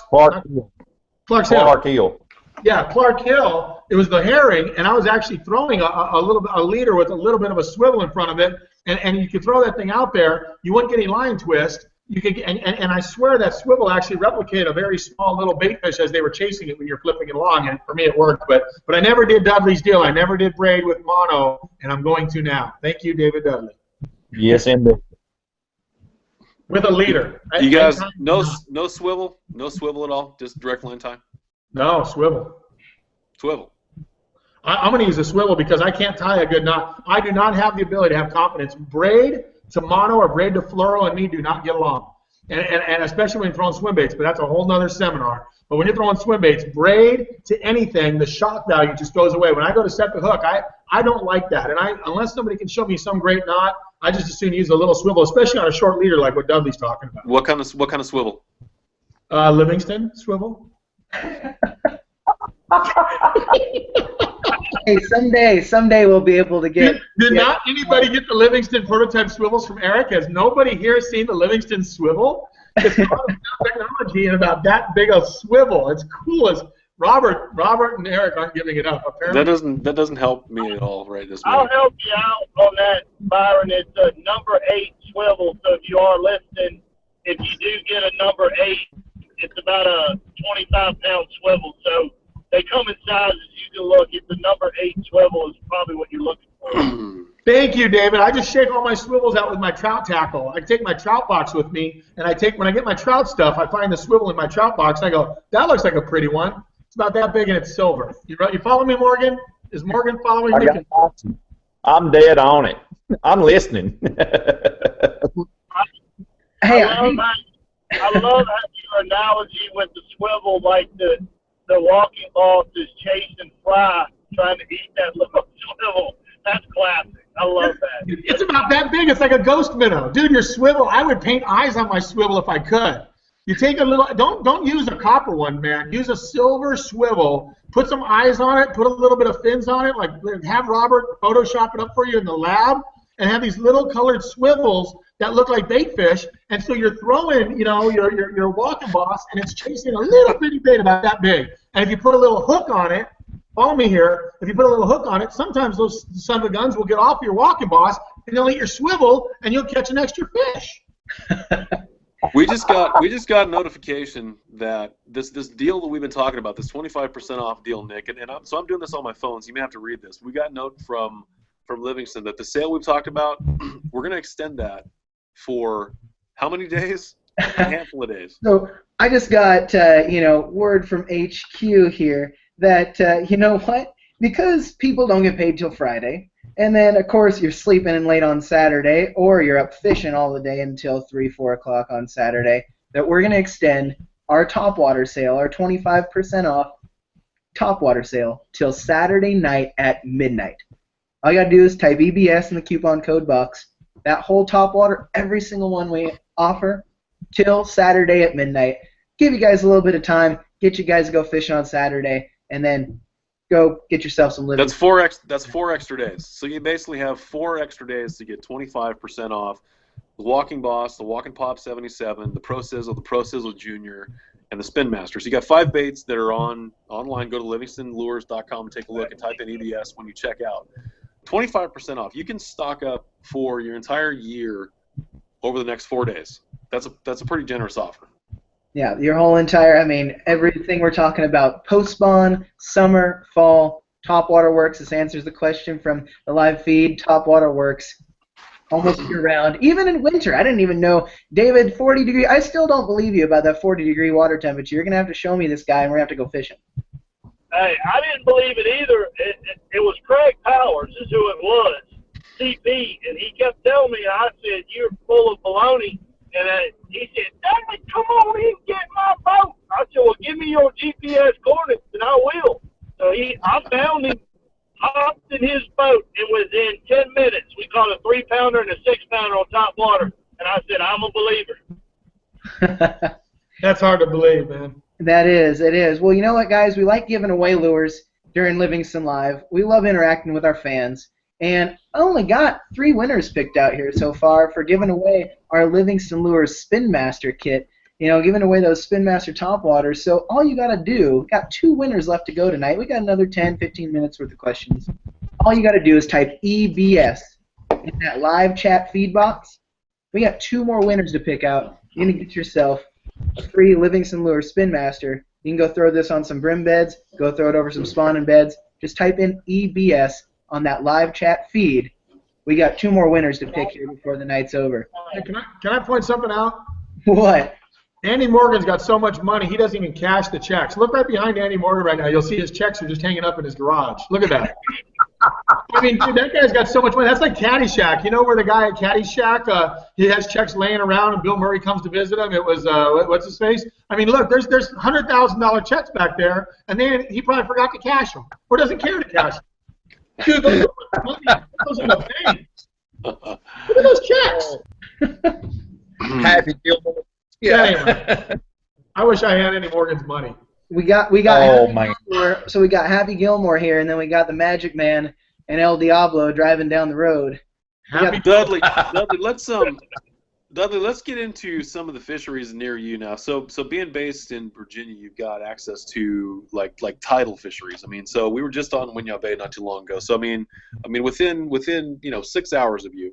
Hill. Yeah, Clark Hill. It was the herring, and I was actually throwing a leader with a little bit of a swivel in front of it, and you could throw that thing out there. You wouldn't get any line twist. You could, and I swear that swivel actually replicated a very small little bait fish as they were chasing it when you're flipping it along. And for me, it worked. But I never did Dudley's deal. I never did braid with mono, and I'm going to now. Thank you, David Dudley. Yes, indeed. With a leader. You guys, no swivel at all. Just direct line tie. No swivel. Swivel. I'm going to use a swivel because I can't tie a good knot. I do not have the ability to have confidence. Braid to mono or braid to fluoro and me do not get along. And especially when you're throwing swim baits, but that's a whole nother seminar. But when you're throwing swim baits, braid to anything, the shock value just goes away. When I go to set the hook, I don't like that. And unless somebody can show me some great knot, I just as soon use a little swivel, especially on a short leader like what Dudley's talking about. What kind of swivel? Livingston swivel. Hey, someday we'll be able to get. Did not anybody get the Livingston prototype swivels from Eric? Has nobody here seen the Livingston swivel? It's technology and about that big a swivel. It's cool as Robert and Eric aren't giving it up. Apparently. That doesn't help me at all right this I'll minute. help you out on that, Byron. It's a number 8 swivel. So if you are listening, if you do get a number 8, it's about a 25-pound swivel. So they come in sizes. You can look. It's the number 8 swivel is probably what you're looking for. Thank you, David. I just shake all my swivels out with my trout tackle. I take my trout box with me, and when I get my trout stuff, I find the swivel in my trout box, and I go, that looks like a pretty one. It's about that big, and it's silver. You follow me, Morgan? Is Morgan following me? I'm dead on it. I'm listening. Hey, I love your analogy with the swivel, like the walking boss is chasing fry, trying to eat that little swivel. That's classic. I love that. It's about that big. It's like a ghost minnow. Dude, your swivel, I would paint eyes on my swivel if I could. You take a little, don't use a copper one, man. Use a silver swivel. Put some eyes on it. Put a little bit of fins on it. Like have Robert Photoshop it up for you in the lab, and have these little colored swivels that look like bait fish. And so you're throwing, your walking boss, and it's chasing a little bitty bait about that big. And if you put a little hook on it, follow me here. If you put a little hook on it, sometimes those son of a guns will get off your walking boss, and they'll eat your swivel, and you'll catch an extra fish. We just got a notification that this deal that we've been talking about, this 25% off deal, Nick, so I'm doing this on my phone, so you may have to read this. We got a note from Livingston that the sale we've talked about, we're going to extend that for how many days? A handful of days. So I just got word from HQ here that you know what? Because people don't get paid till Friday, and then of course you're sleeping in late on Saturday, or you're up fishing all the day until 3-4 o'clock on Saturday, that we're going to extend our Topwater sale, our 25% off Topwater sale, till Saturday night at midnight. All you got to do is type EBS in the coupon code box. That whole Topwater, every single one we offer, till Saturday at midnight. Give you guys a little bit of time, get you guys to go fishing on Saturday, and then go get yourself some living. That's 4 extra days. So you basically have 4 extra days to get 25% off the Walking Boss, the Walking Pop 77, the Pro Sizzle, the Pro Sizzle Junior, and the Spin Master. So you got 5 baits that are online. Go to livingstonlures.com and take a look and type in EBS when you check out. 25% off. You can stock up for your entire year over the next 4 days. That's a pretty generous offer. Yeah, your whole entire, everything we're talking about, post-spawn, summer, fall, Topwater works. This answers the question from the live feed. Topwater works almost year-round, even in winter. I didn't even know, David, 40 degree. I still don't believe you about that 40-degree water temperature. You're going to have to show me this guy, and we're going to have to go fishing. Hey, I didn't believe it either. It was Craig Powers is who it was, CP, and he kept telling me, and I said, you're full of baloney. And he said, Dudley, come on in and get my boat. I said, well, give me your GPS coordinates, and I will. So I found him, hopped in his boat, and within 10 minutes, we caught a 3-pounder and a 6-pounder on Topwater. And I said, I'm a believer. That's hard to believe, man. That is, it is. Well, you know what, guys? We like giving away lures during Livingston Live. We love interacting with our fans. And I only got 3 winners picked out here so far for giving away our Livingston Lures Spin Master kit. You know, giving away those Spin Master Topwaters. So all you got to do, got 2 winners left to go tonight. We got another 10, 15 minutes worth of questions. All you got to do is type EBS in that live chat feed box. We got 2 more winners to pick out. You're going to get yourself a free Livingston Lures Spin Master. You can go throw this on some brim beds, go throw it over some spawning beds. Just type in EBS on that live chat feed. We got 2 more winners to pick here before the night's over. Hey, can I point something out? What? Andy Morgan's got so much money, he doesn't even cash the checks. Look right behind Andy Morgan right now. You'll see his checks are just hanging up in his garage. Look at that. I mean, dude, that guy's got so much money. That's like Caddyshack. You know where the guy at Caddyshack, he has checks laying around and Bill Murray comes to visit him? It was, what's his face? I mean, look, there's $100,000 checks back there, and then he probably forgot to cash them or doesn't care to cash them. Dude, those are money. Those are the bank. Look at those checks. Happy Gilmore. Yeah. Anyway, I wish I had Andy Morgan's money. We got Oh, man. So we got Happy Gilmore here, and then we got the Magic Man and El Diablo driving down the road. Dudley, let's get into some of the fisheries near you now. So being based in Virginia, you've got access to like tidal fisheries. I mean, so we were just on Winyah Bay not too long ago. So I mean, within 6 hours of you,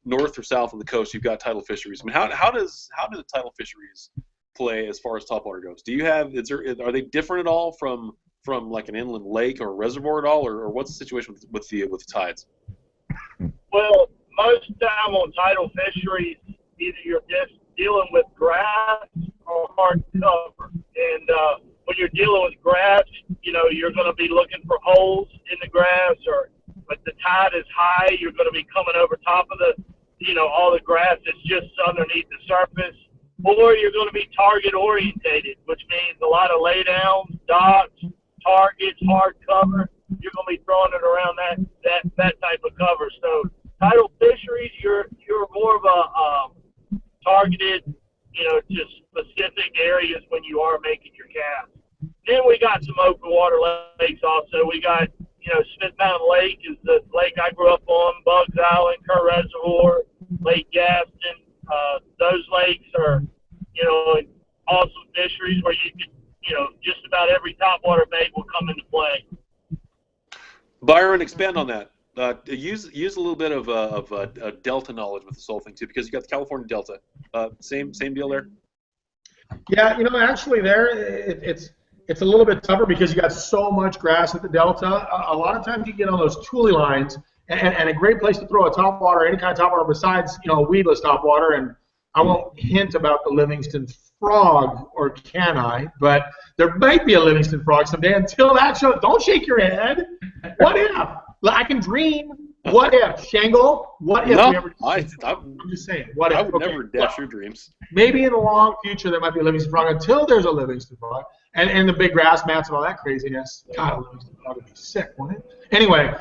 north or south of the coast, you've got tidal fisheries. I mean, how do the tidal fisheries play as far as topwater goes? Are they different at all from like an inland lake or a reservoir at all, or what's the situation with the tides? Well, most time on tidal fisheries, either you're just dealing with grass or hard cover. And when you're dealing with grass, you're going to be looking for holes in the grass, or if the tide is high, you're going to be coming over top of all the grass that's just underneath the surface. Or you're going to be target orientated, which means a lot of laydowns, docks, targets, hard cover. You're going to be throwing it around that type of cover. So tidal fisheries, you're more of a targeted, to specific areas when you are making your cast. Then we got some open water lakes also. We got, Smith Mountain Lake is the lake I grew up on, Bugs Island, Kerr Reservoir, Lake Gaston. Those lakes are, awesome fisheries where you could, just about every topwater bait will come into play. Byron, expand on that. Use a little bit of delta knowledge with this whole thing too, because you got the California Delta. Same deal there. Yeah, actually there it's a little bit tougher because you got so much grass at the Delta. A lot of times you get on those tule lines, and a great place to throw a topwater, any kind of topwater besides weedless topwater. And I won't hint about the Livingston frog, or can I? But there might be a Livingston frog someday. Until that show, don't shake your head. What if? I can dream. What if, Shangle? What if? No, I'm just saying. What if? I would never dash your dreams. Maybe in the long future there might be a Livingston frog. Until there's a Livingston frog, and the big grass mats and all that craziness. God, a Livingston frog would be sick, wouldn't it? Anyway,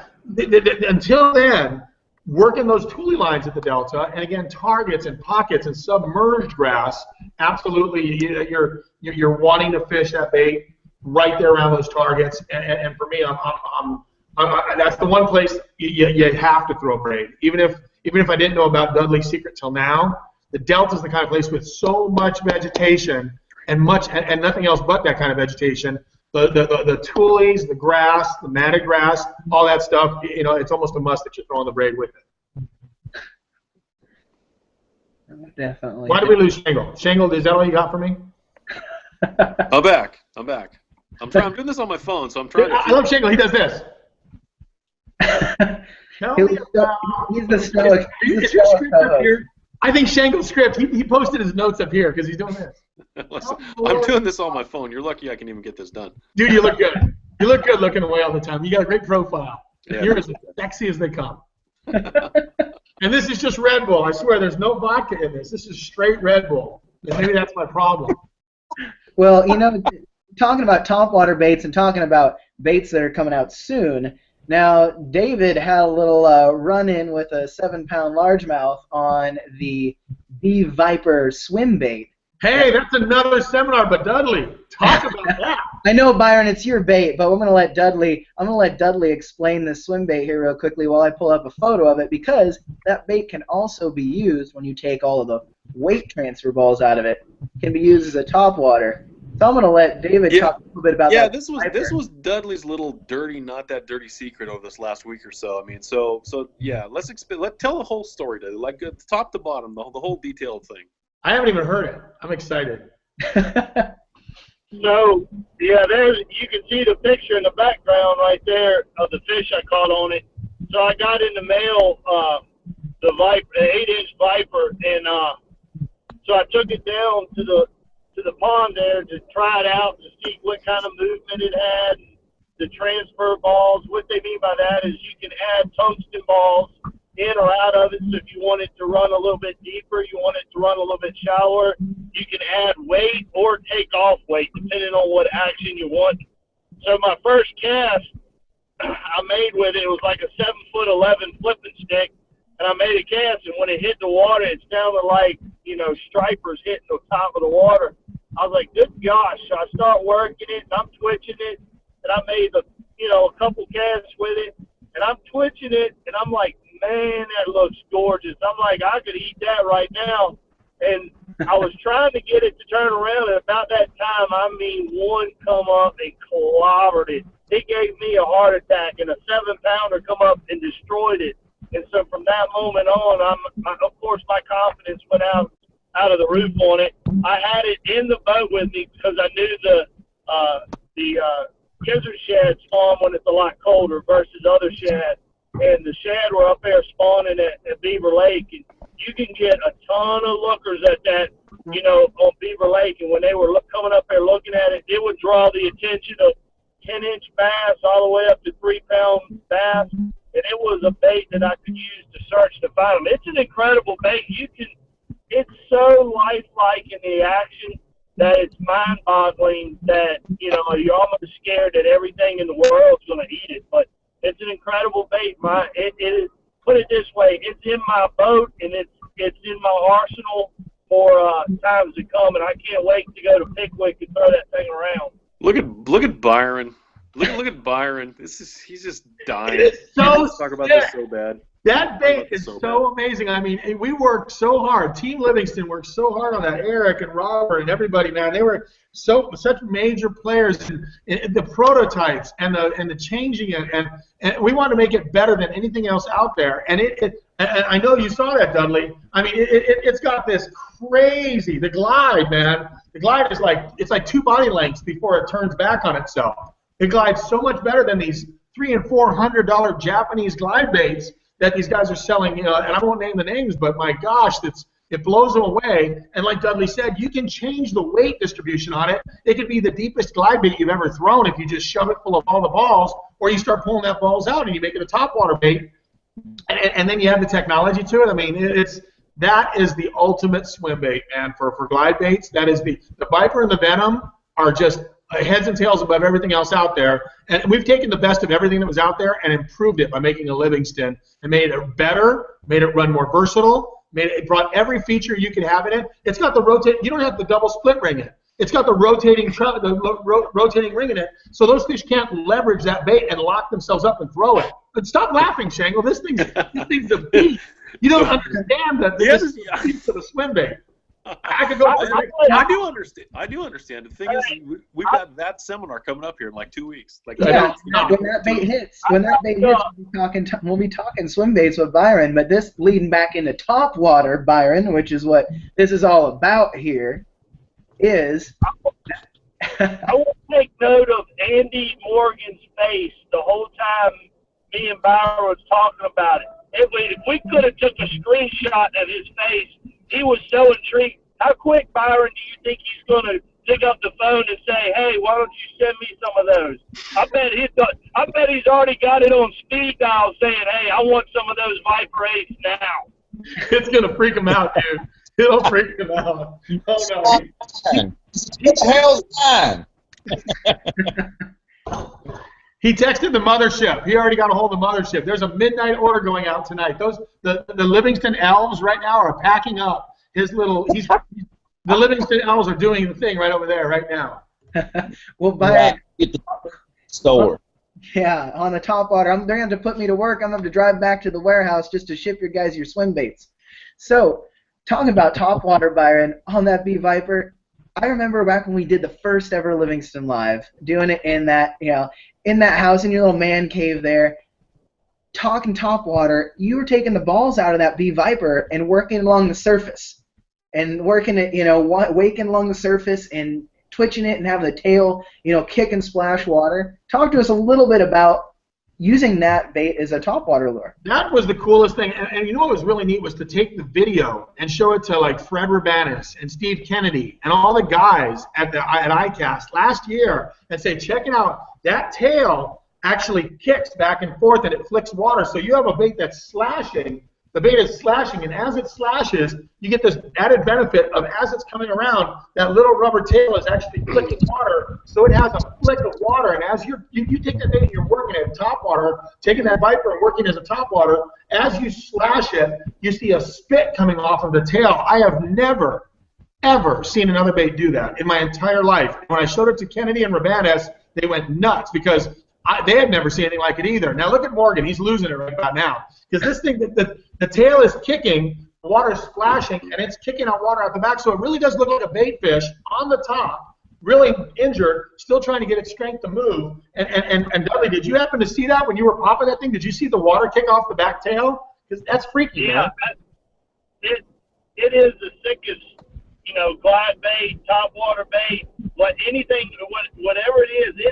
until then, working those tule lines at the Delta, and again, targets and pockets and submerged grass. Absolutely, you're wanting to fish that bait right there around those targets. And for me, that's the one place you have to throw a braid. Even if I didn't know about Dudley's secret till now, the Delta is the kind of place with so much vegetation and nothing else but that kind of vegetation. The tules, the grass, the matted grass, all that stuff. It's almost a must that you're throwing the braid with it. Definitely. Why did we lose Shangle? Shangle, is that all you got for me? I'm back. I'm doing this on my phone, so I'm trying to. I love Shangle. He does this. Tell He's me the, about. he's the stoic. He's the Is your stoic script up co-host. here? I think Shango's script. He posted his notes up here because he's doing this. Listen, I'm doing this on my phone. You're lucky I can even get this done. Dude, you look good. You look good looking away all the time. You got a great profile. Yeah. You're as sexy as they come. And this is just Red Bull. I swear, there's no vodka in this. This is straight Red Bull. And maybe that's my problem. Well, talking about topwater baits and talking about baits that are coming out soon. Now, David had a little run-in with a 7-pound largemouth on the Viper swim bait. Hey, that's another seminar, but Dudley, talk about that. I know, Byron, it's your bait, but I'm gonna let Dudley explain this swim bait here real quickly while I pull up a photo of it, because that bait can also be used when you take all of the weight transfer balls out of it. It can be used as a topwater. So I'm gonna let David talk a little bit about that. Yeah, this was Dudley's little dirty, not that dirty secret over this last week or so. I mean, so yeah, let's tell the whole story, Dudley, like top to bottom, the whole detailed thing. I haven't even heard it. I'm excited. So, yeah, you can see the picture in the background right there of the fish I caught on it. So I got in the mail the Viper, 8-inch Viper, and so I took it down to the pond there to try it out to see what kind of movement it had, and the transfer balls. What they mean by that is you can add tungsten balls in or out of it. So if you want it to run a little bit deeper, you want it to run a little bit shallower, you can add weight or take off weight depending on what action you want. So my first cast I made with it was like a 7'11" flipping stick, and I made a cast, and when it hit the water, it sounded like, stripers hitting the top of the water. I was like, good gosh. So I start working it, and I'm twitching it, and I made a couple casts with it, and I'm twitching it, and I'm like, man, that looks gorgeous. I'm like, I could eat that right now. And I was trying to get it to turn around, and about that time, one come up and clobbered it. It gave me a heart attack, and a 7-pounder come up and destroyed it. And so from that moment on, of course, my confidence went out of the roof on it. I had it in the boat with me because I knew the gizzard shad spawn when it's a lot colder versus other shad. And the shad were up there spawning at Beaver Lake, and you can get a ton of lookers at that, on Beaver Lake. And when they were coming up there looking at it, it would draw the attention of 10-inch bass all the way up to 3-pound bass. And it was a bait that I could use to search to find them. It's an incredible bait. It's so lifelike in the action that it's mind-boggling that, you're almost scared that everything in the world's going to eat it. But it's an incredible bait. It is, put it this way, it's in my boat, and it's in my arsenal for times to come, and I can't wait to go to Pickwick and throw that thing around. Look at Byron. Look at Byron. He's just dying. It's so talk about this so bad. That bait is so amazing. I mean, we worked so hard. Team Livingston worked so hard on that. Eric and Robert and everybody, man, they were such major players in the prototypes and the changing it, and we wanted to make it better than anything else out there. And and I know you saw that, Dudley. I mean, it's got this crazy, the glide, man. The glide is like 2 body lengths before it turns back on itself. It glides so much better than these $300 and $400 Japanese glide baits that these guys are selling, and I won't name the names, but my gosh, it blows them away. And like Dudley said, you can change the weight distribution on it. It could be the deepest glide bait you've ever thrown if you just shove it full of all the balls, or you start pulling that balls out and you make it a topwater bait, and then you have the technology to it. I mean, that is the ultimate swim bait, man, for glide baits. That is the Viper and the Venom are just heads and tails above everything else out there. And we've taken the best of everything that was out there and improved it by making a Livingston and made it better, made it run more versatile, it brought every feature you could have in it. It's got the rotate. You don't have the double split ring in it. It's got the rotating ring in it, so those fish can't leverage that bait and lock themselves up and throw it. But stop laughing, Shangle. This thing's a beast. You don't understand that this is a beast of a swim bait. I could go. I do understand. I do understand. The thing is, we've got that seminar coming up here in like 2 weeks. Like, when that bait hits, we'll be talking swim baits with Byron. But this leading back into topwater, Byron, which is what this is all about here, is. I want to take note of Andy Morgan's face the whole time me and Byron was talking about it. If we could have took a screenshot of his face, he was so intrigued. How quick, Byron, do you think he's going to pick up the phone and say, "Hey, why don't you send me some of those"? I bet he's already got it on speed dial, saying, "Hey, I want some of those Viper 8s now." It's gonna freak him out, dude. It'll freak him out. Oh no. What the hell's mine? He texted the mothership. He already got a hold of the mothership. There's a midnight order going out tonight. The Livingston elves right now are packing up his little. The Livingston elves are doing the thing right over there right now. Well, but Get the store. yeah, on the Topwater, they're going to have to put me to work. I'm going to have to drive back to the warehouse just to ship your guys your swim baits. So, talking about Topwater, Byron, on that B Viper, I remember back when we did the first ever Livingston Live, doing it in that, in that house in your little man cave there, talking Topwater. You were taking the balls out of that B Viper and working along the surface, and working it, waking along the surface and twitching it and having the tail, kick and splash water. Talk to us a little bit about using that bait as a topwater lure. That was the coolest thing, and you know what was really neat was to take the video and show it to like Fred Urbanis and Steve Kennedy and all the guys at ICAST last year and say, check it out, that tail actually kicks back and forth and it flicks water. So you have a bait that's slashing. The bait is slashing, and as it slashes, you get this added benefit of as it's coming around, that little rubber tail is actually flicking water, so it has a flick of water, and as you take that bait and you're working it topwater, taking that Viper and working as a topwater, as you slash it, you see a spit coming off of the tail. I have never, ever seen another bait do that in my entire life. When I showed it to Kennedy and Rabanez, they went nuts because they had never seen anything like it either. Now look at Morgan. He's losing it right about now. Because this thing, the tail is kicking, the water is splashing, and it's kicking out water out the back. So it really does look like a bait fish on the top, really injured, still trying to get its strength to move. And Dudley, did you happen to see that when you were popping that thing? Did you see the water kick off the back tail? Because that's freaky, man. It is the sickest, glide bait, topwater bait, whatever it is the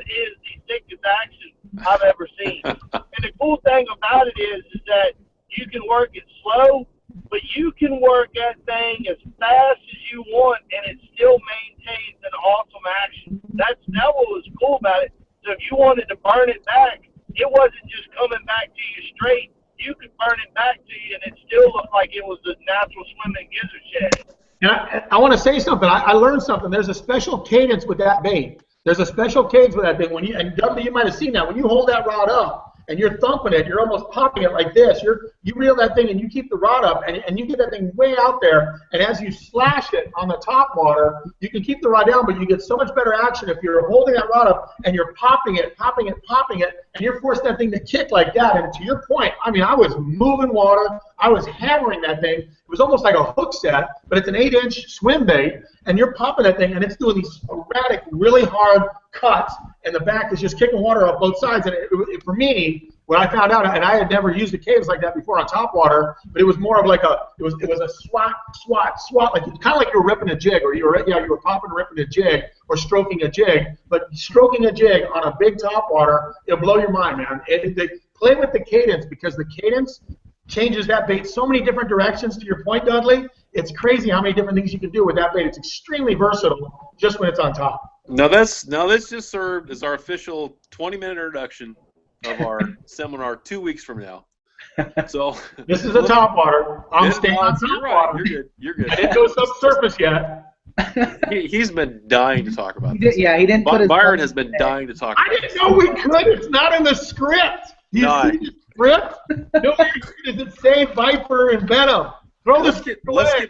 sickest action I've ever seen. And the cool thing about it is that you can work it slow, but you can work that thing as fast as you want, and it still maintains an awesome action. That what was cool about it. So if you wanted to burn it back, it wasn't just coming back to you straight. You could burn it back to you, and it still looked like it was a natural swimming gizzard shed. And I want to say something. I learned something. There's a special cadence with that bait. There's a special cadence with that thing. And Dudley, you might have seen that. When you hold that rod up and you're thumping it, you're almost popping it like this. You reel that thing and you keep the rod up and you get that thing way out there. And as you slash it on the top water, you can keep the rod down, but you get so much better action if you're holding that rod up and you're popping it, and you're forcing that thing to kick like that. And to your point, I mean, I was moving water. I was hammering that thing. It was almost like a hook set, but it's an 8-inch swim bait, and you're popping that thing, and it's doing these erratic, really hard cuts, and the back is just kicking water up both sides. And for me, when I found out, and I had never used the caves like that before on topwater, but it was more of like it was a swat, like kind of like you were ripping a jig, or you were popping and ripping a jig, or stroking a jig. But stroking a jig on a big topwater, it'll blow your mind, man. Play with the cadence, because the cadence changes that bait so many different directions. To your point, Dudley, it's crazy how many different things you can do with that bait. It's extremely versatile just when it's on top. Now this just served as our official 20-minute introduction of our seminar 2 weeks from now. So this is a topwater. I'm staying on topwater. Right. You're good. I didn't go subsurface yet. He's been dying to talk about this. Yeah, he didn't put his Byron has been dying to talk about this. I didn't know we could. It's not in the script. Do you see the script? Nowhere does it say Viper and Venom. Let's get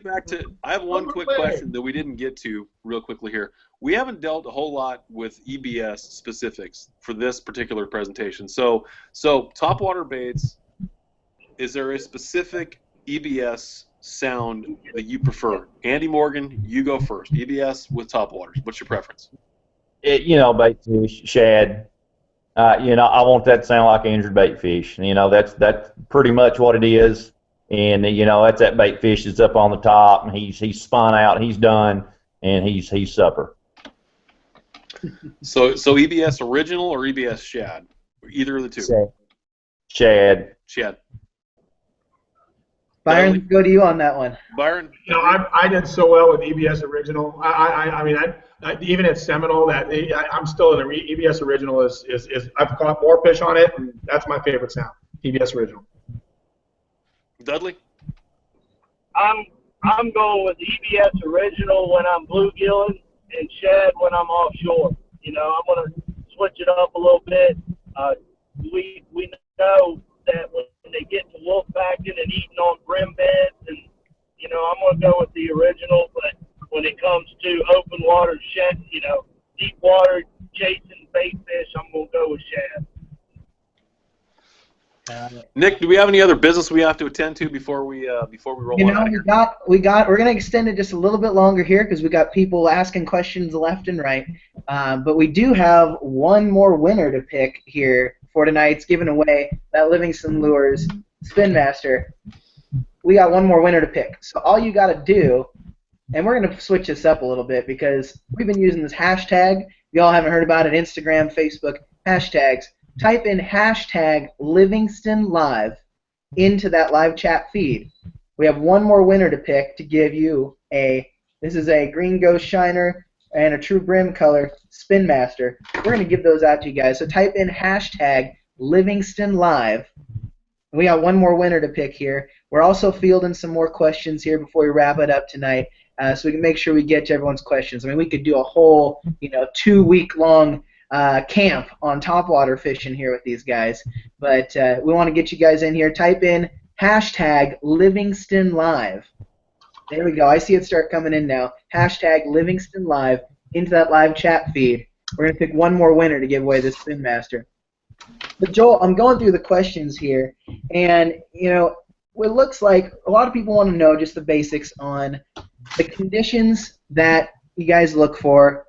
back to. I have one quick question that we didn't get to real quickly here. We haven't dealt a whole lot with EBS specifics for this particular presentation. So topwater baits. Is there a specific EBS sound that you prefer? Andy Morgan, you go first. EBS with topwaters. What's your preference? Bait fish, shad. I want that to sound like an injured bait fish. That's pretty much what it is. And that's that bait fish that's up on the top, and he's spun out, he's done, and he's supper. So EBS original or EBS shad? Either of the two. Shad. Shad. Byron, Dudley? go to you on that one. Byron? You know, I did so well with EBS Original. I mean, even at Seminole, I'm still in the EBS Original is I've caught more fish on it, and that's my favorite sound. EBS Original. Dudley? I'm going with EBS Original when I'm bluegilling and shad when I'm offshore. You know, I'm going to switch it up a little bit. We know that when they get to wolf packing and eating on brim beds, and you know, I'm going to go with the original. But when it comes to open water shad, you know, deep water chasing bait fish, I'm going to go with shad. Nick, do we have any other business we have to attend to before we roll on out of here? We're gonna extend it just a little bit longer here because we got people asking questions left and right. But we do have one more winner to pick here for tonight's giving away that Livingston Lures Spin Master. We got one more winner to pick. So all you got to do, and we're gonna switch this up a little bit because we've been using this hashtag. If y'all haven't heard about it, Instagram, Facebook hashtags. Type in hashtag Livingston Live into that live chat feed. We have one more winner to pick to give you this is a Green Ghost Shiner and a True Brim Color Spin Master. We're going to give those out to you guys. So type in hashtag Livingston Live. We got one more winner to pick here. We're also fielding some more questions here before we wrap it up tonight, so we can make sure we get to everyone's questions. I mean, we could do a whole 2-week-long camp on topwater fishing here with these guys, but we want to get you guys in here. Type in hashtag Livingston Live. There we go. I see it start coming in now. Hashtag Livingston Live into that live chat feed. We're going to pick one more winner to give away this Spin Master. But Joel, I'm going through the questions here, and it looks like a lot of people want to know just the basics on the conditions that you guys look for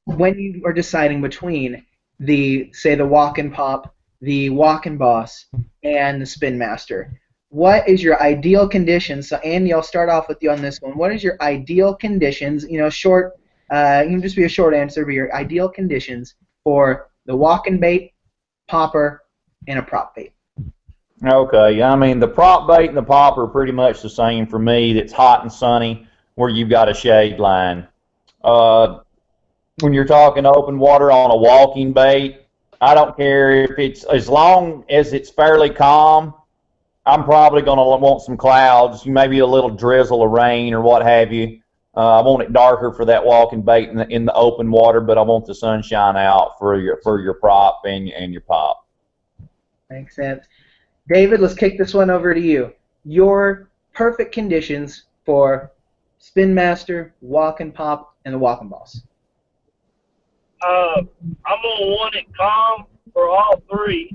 when you are deciding between the walk-in pop, the walk-in boss, and the Spin Master. What is your ideal conditions? So Andy, I'll start off with you on this one. What is your ideal conditions? Short. You can just be a short answer, but your ideal conditions for the walk-in bait, popper, and a prop bait. Okay, I mean the prop bait and the popper are pretty much the same for me. It's hot and sunny where you've got a shade line. When you're talking open water on a walking bait, I don't care if it's, as long as it's fairly calm, I'm probably going to want some clouds, maybe a little drizzle of rain or what have you. I want it darker for that walking bait in the open water, but I want the sunshine out for your prop and your pop. Makes sense. David, let's kick this one over to you. Your perfect conditions for Spin Master, walk-in pop, and the walk-in boss. I'm gonna want it calm for all three.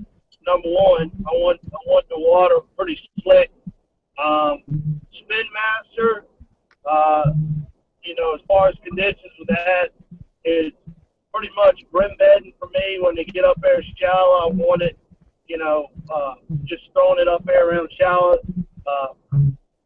Number one, I want the water pretty slick. Spin Master, as far as conditions with that, it's pretty much brim bedding for me. When they get up there shallow, I want it, just throwing it up there around shallow.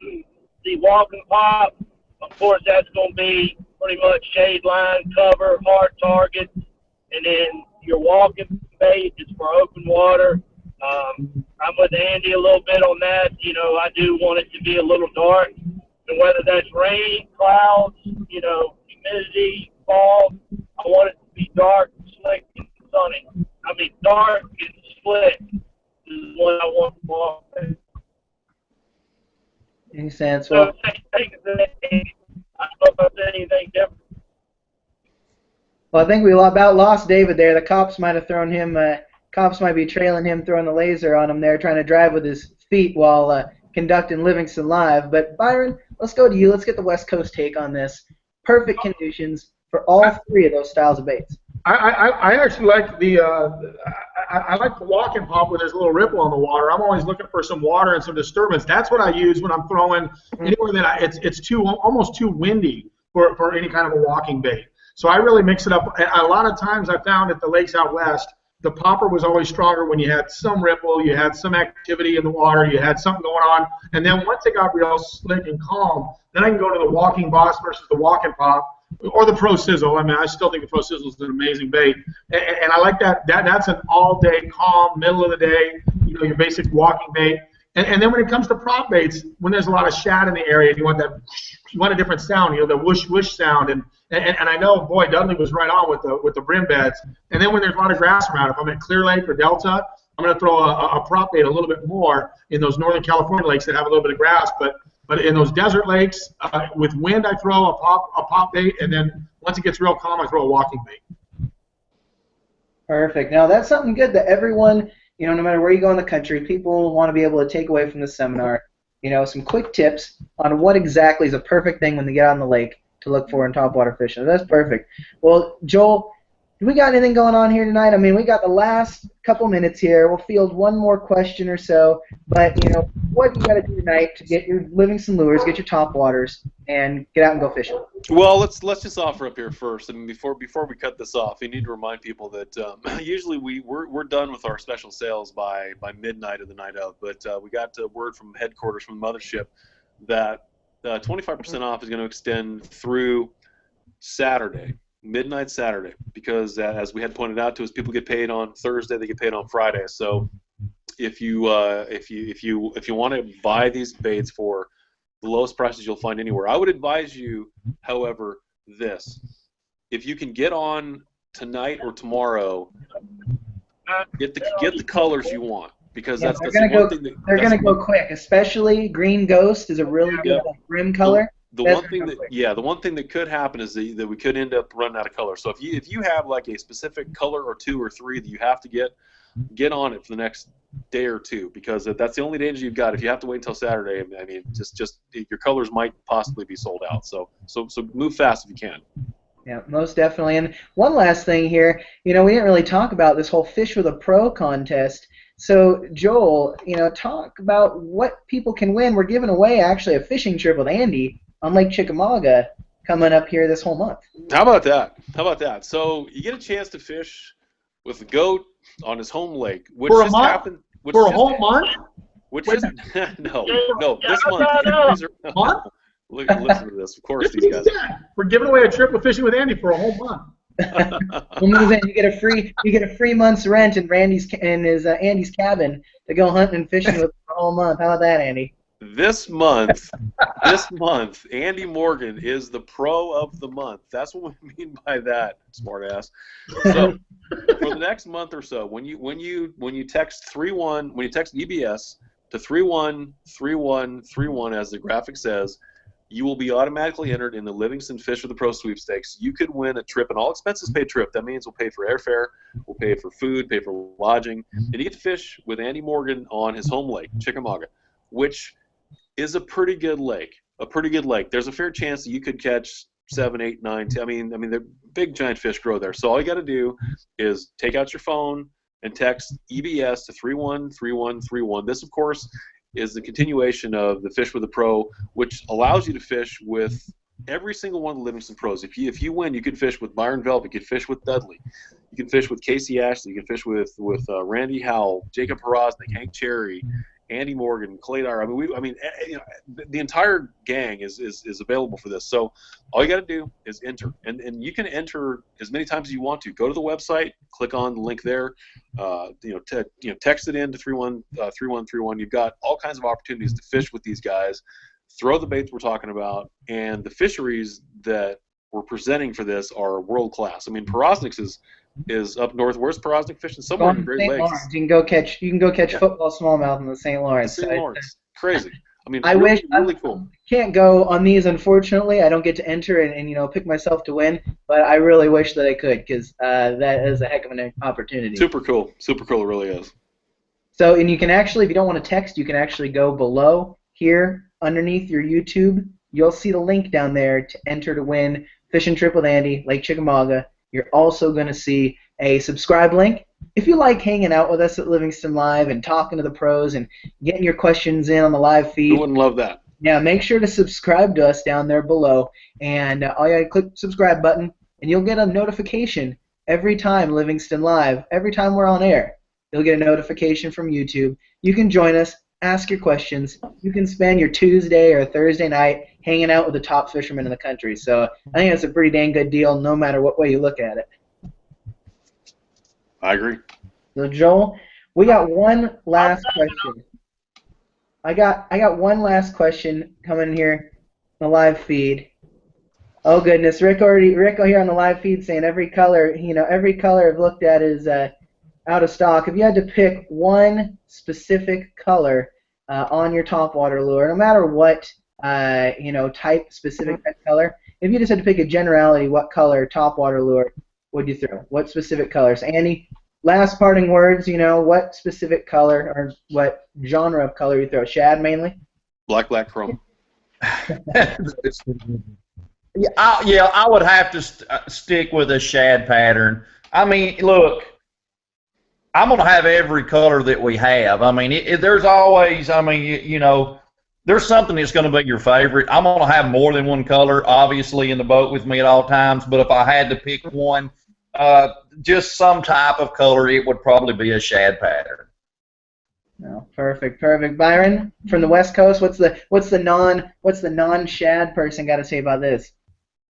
The walking pop, of course, that's going to be pretty much shade line, cover, hard target, and then your walking bait is for open water. I'm with Andy a little bit on that. I do want it to be a little dark, and whether that's rain, clouds, humidity, fog, I want it to be dark, slick, and sunny. I mean, dark and slick is what I want to walk. Makes sense. So, I don't know if I said anything different. Well, I think we about lost David there. The cops might have thrown him. Cops might be trailing him, throwing the laser on him there, trying to drive with his feet while conducting Livingston Live. But Byron, let's go to you. Let's get the West Coast take on this. Perfect conditions for all three of those styles of baits. I actually like I like the walk-in pop where there's a little ripple on the water. I'm always looking for some water and some disturbance. That's what I use when I'm throwing anywhere that it's almost too windy for any kind of a walking bait. So I really mix it up. A lot of times I found at the lakes out west, the popper was always stronger when you had some ripple, you had some activity in the water, you had something going on. And then once it got real slick and calm, then I can go to the walking boss versus the walking pop. or the Pro Sizzle. I mean, I still think the Pro Sizzle is an amazing bait, and I like that. That's an all-day, calm, middle of the day, your basic walking bait. And then when it comes to prop baits, when there's a lot of shad in the area, you want a different sound, the whoosh whoosh sound. And I know, boy, Dudley was right on with the brim beds. And then when there's a lot of grass around, if I'm at Clear Lake or Delta, I'm going to throw a prop bait a little bit more in those Northern California lakes that have a little bit of grass. But in those desert lakes, with wind, I throw a pop bait, and then once it gets real calm, I throw a walking bait. Perfect. Now that's something good that everyone, no matter where you go in the country, people want to be able to take away from the seminar. Some quick tips on what exactly is a perfect thing when they get out on the lake to look for in topwater fishing. That's perfect. Well, Joel, do we got anything going on here tonight? I mean, we got the last couple minutes here. We'll field one more question or so. But, what you got to do tonight to get your Livingston lures, get your topwaters, and get out and go fishing? Well, let's just offer up here first. I mean, before we cut this off, we need to remind people that usually we're done with our special sales by midnight of the night of. But we got word from headquarters from the mothership that 25% off is going to extend through Saturday. Midnight Saturday, because as we had pointed out to us, people get paid on Thursday, they get paid on Friday. So if you want to buy these baits for the lowest prices you'll find anywhere, I would advise you, however, this: if you can get on tonight or tomorrow, get the colors you want, because that's the one thing that they're gonna go quick. Especially Green Ghost is a really good brim color. The one thing that could happen is that we could end up running out of color. So if you have like a specific color or two or three that you have to get on it for the next day or two, because that's the only danger you've got. If you have to wait until Saturday, I mean, just your colors might possibly be sold out. So move fast if you can. Yeah, most definitely. And one last thing here, we didn't really talk about this whole Fish with a Pro contest. So, Joel, talk about what people can win. We're giving away actually a fishing trip with Andy on Lake Chickamauga coming up here this whole month. How about that? So you get a chance to fish with the goat on his home lake, which for a just month? happened. For a whole month? Which is no, this month. Month? Listen to this. Of course, these guys. We're giving away a trip with fishing with Andy for a whole month. We'll move in. You get a free month's rent in Andy's cabin to go hunting and fishing with for a whole month. How about that, Andy? This month, Andy Morgan is the pro of the month. That's what we mean by that, smartass. So, for the next month or so, when you text EBS to 313131, as the graphic says, you will be automatically entered in the Livingston Fish with the Pro sweepstakes. You could win a trip, an all expenses paid trip. That means we'll pay for airfare, we'll pay for food, pay for lodging, and you get to fish with Andy Morgan on his home lake, Chickamauga, which is a pretty good lake. There's a fair chance that you could catch 7, 8, 9, 10. I mean, the big giant fish grow there. So all you got to do is take out your phone and text EBS to 313131. This, of course, is the continuation of the Fish with a Pro, which allows you to fish with every single one of the Livingston Pros. If you win, you can fish with Byron Velvet, you can fish with Dudley, you can fish with Casey Ashley, you can fish with Randy Howell, Jacob Horoznik, Hank Cherry, Andy Morgan, Clay Dyer. The entire gang is available for this. So all you got to do is enter, and you can enter as many times as you want to. Go to the website, click on the link there. Text it in to 313131. You've got all kinds of opportunities to fish with these guys. Throw the baits we're talking about, and the fisheries that we're presenting for this are world class. I mean, Porosnik's is up north. Where's Porosnik fishing? Somewhere in the Great Lakes. Lawrence. You can go catch football smallmouth in the St. Lawrence. St. Lawrence. Crazy. I mean, I really, wish really cool. Can't go on these, unfortunately. I don't get to enter and pick myself to win, but I really wish that I could, because that is a heck of an opportunity. Super cool. It really is. So, and you can actually, if you don't want to text, you can actually go below here underneath your YouTube. You'll see the link down there to enter to win Fishing Trip with Andy, Lake Chickamauga. You're also going to see a subscribe link. If you like hanging out with us at Livingston Live and talking to the pros and getting your questions in on the live feed, you wouldn't love that. Yeah, make sure to subscribe to us down there below. And all you got to click the subscribe button, and you'll get a notification every time Livingston Live, every time we're on air. You'll get a notification from YouTube. You can join us, ask your questions. You can spend your Tuesday or Thursday night hanging out with the top fishermen in the country. So I think it's a pretty dang good deal no matter what way you look at it. I agree. So Joel, we got one last question. I got one last question coming here on the live feed. Oh goodness, Rick here on the live feed saying every color I've looked at is out of stock. If you had to pick one specific color on your topwater lure, no matter what specific type color, if you just had to pick a generality, what color topwater lure would you throw? What specific colors? Andy, last parting words. What specific color or what genre of color you throw? Shad mainly. Black chrome. Yeah, I would have to stick with a shad pattern. I mean, look, I'm going to have every color that we have. I mean, there's always, there's something that's going to be your favorite. I'm going to have more than one color, obviously, in the boat with me at all times, but if I had to pick one, just some type of color, it would probably be a shad pattern. Oh, perfect. Byron, from the West Coast, what's the non-shad person got to say about this?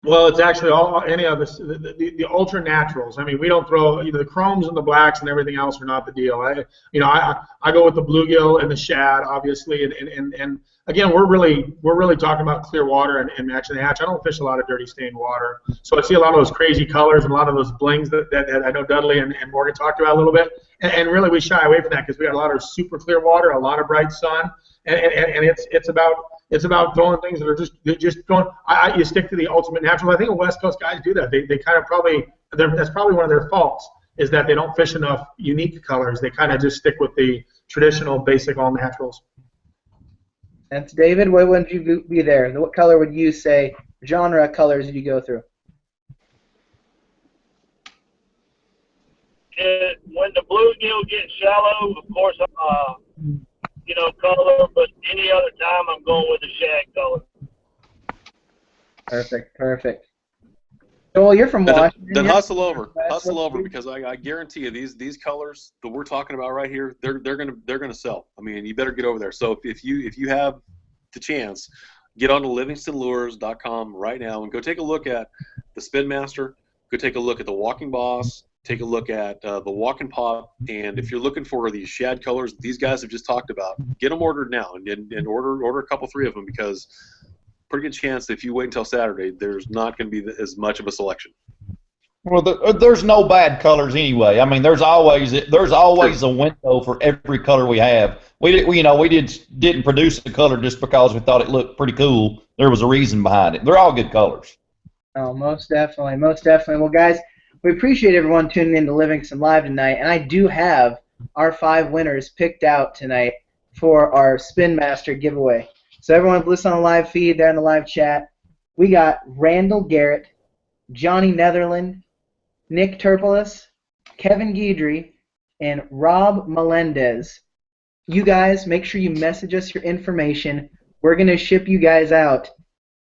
Well, it's actually any of this, the ultra naturals. I mean, we don't throw the chromes and the blacks and everything else are not the deal. I go with the bluegill and the shad, obviously, and again, we're really talking about clear water and matching the hatch. I don't fish a lot of dirty stained water, so I see a lot of those crazy colors and a lot of those blings that I know Dudley and Morgan talked about a little bit, and really we shy away from that because we got a lot of super clear water, a lot of bright sun, and it's about throwing things that are just going. You stick to the ultimate naturals. I think West Coast guys do that. They kind of that's probably one of their faults is that they don't fish enough unique colors. They kind of just stick with the traditional basic all naturals. That's David. Why wouldn't you be there? What color would you say? Genre colors would you go through? When the bluegill gets shallow, of course, color, but any other time I'm going with the shad color. Perfect. Joel, you're from Washington. Then hustle over because I guarantee you these colors that we're talking about right here, they're gonna sell. I mean, you better get over there. So if you have the chance, get on to livingstonlures.com right now and go take a look at the Spin Master. Go take a look at the Walking Boss. Take a look at the Walk and Pop, and if you're looking for these shad colors these guys have just talked about, get them ordered now and order a couple, 3 of them because pretty good chance if you wait until Saturday, there's not going to be as much of a selection. Well, there's no bad colors anyway. I mean, there's always a window for every color we have. We didn't produce the color just because we thought it looked pretty cool. There was a reason behind it. They're all good colors. Oh, most definitely. Well, guys, we appreciate everyone tuning in to Livingston Live tonight, and I do have our 5 winners picked out tonight for our Spin Master giveaway. So everyone listen on the live feed there in the live chat. We got Randall Garrett, Johnny Netherland, Nick Turpolis, Kevin Guidry, and Rob Melendez. You guys, make sure you message us your information. We're going to ship you guys out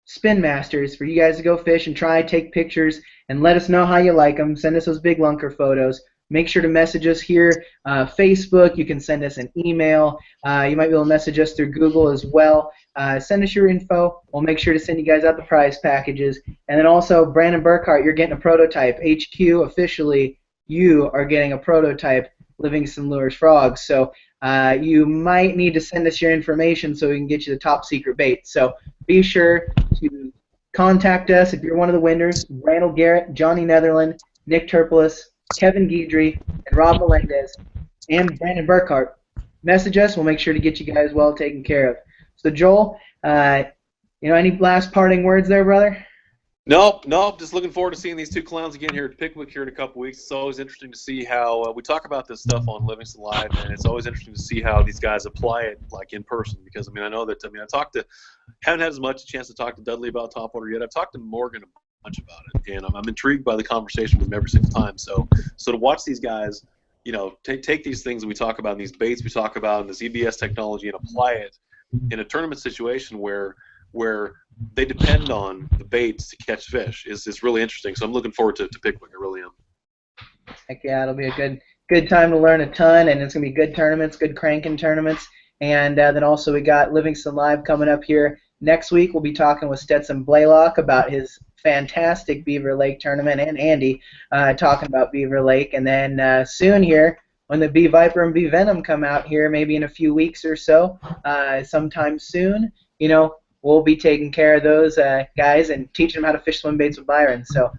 Spin Masters for you guys to go fish and try, take pictures, and let us know how you like them. Send us those big lunker photos. Make sure to message us here, Facebook. You can send us an email. You might be able to message us through Google as well. Send us your info. We'll make sure to send you guys out the prize packages. And then also, Brandon Burkhart, you're getting a prototype. HQ, officially, you are getting a prototype Livingston Lures Frogs. So you might need to send us your information so we can get you the top secret bait. So be sure to contact us if you're one of the winners. Randall Garrett, Johnny Netherland, Nick Turpolis, Kevin Guidry, and Rob Melendez, and Brandon Burkhart. Message us. We'll make sure to get you guys well taken care of. So Joel, any last parting words there, brother? Nope. Just looking forward to seeing these 2 clowns again here at Pickwick here in a couple weeks. It's always interesting to see how we talk about this stuff on Livingston Live, and it's always interesting to see how these guys apply it like in person. Because I know that haven't had as much a chance to talk to Dudley about Topwater yet. I've talked to Morgan a bunch about it, and I'm intrigued by the conversation with them every single time. So to watch these guys, take these things that we talk about, and these baits we talk about, and this EBS technology, and apply it in a tournament situation where they depend on the baits to catch fish is really interesting. So I'm looking forward to Pickwick. I really am. Heck yeah, it'll be a good time to learn a ton, and it's going to be good tournaments, good cranking tournaments. And then also we got Livingston Live coming up here Next week we'll be talking with Stetson Blaylock about his fantastic Beaver Lake tournament, and Andy talking about Beaver Lake. And then soon here, when the Bee Viper and Bee Venom come out here, maybe in a few weeks or so, sometime soon, we'll be taking care of those guys and teaching them how to fish swim baits with Byron. So,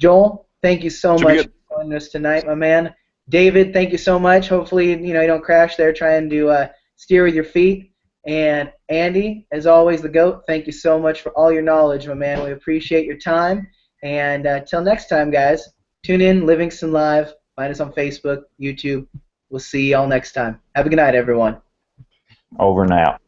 Joel, thank you so much for joining us tonight, my man. David, thank you so much. Hopefully, you don't crash there trying to steer with your feet. And Andy, as always, the GOAT, thank you so much for all your knowledge, my man. We appreciate your time. And till next time, guys, tune in, Livingston Live. Find us on Facebook, YouTube. We'll see y'all next time. Have a good night, everyone. Over and out.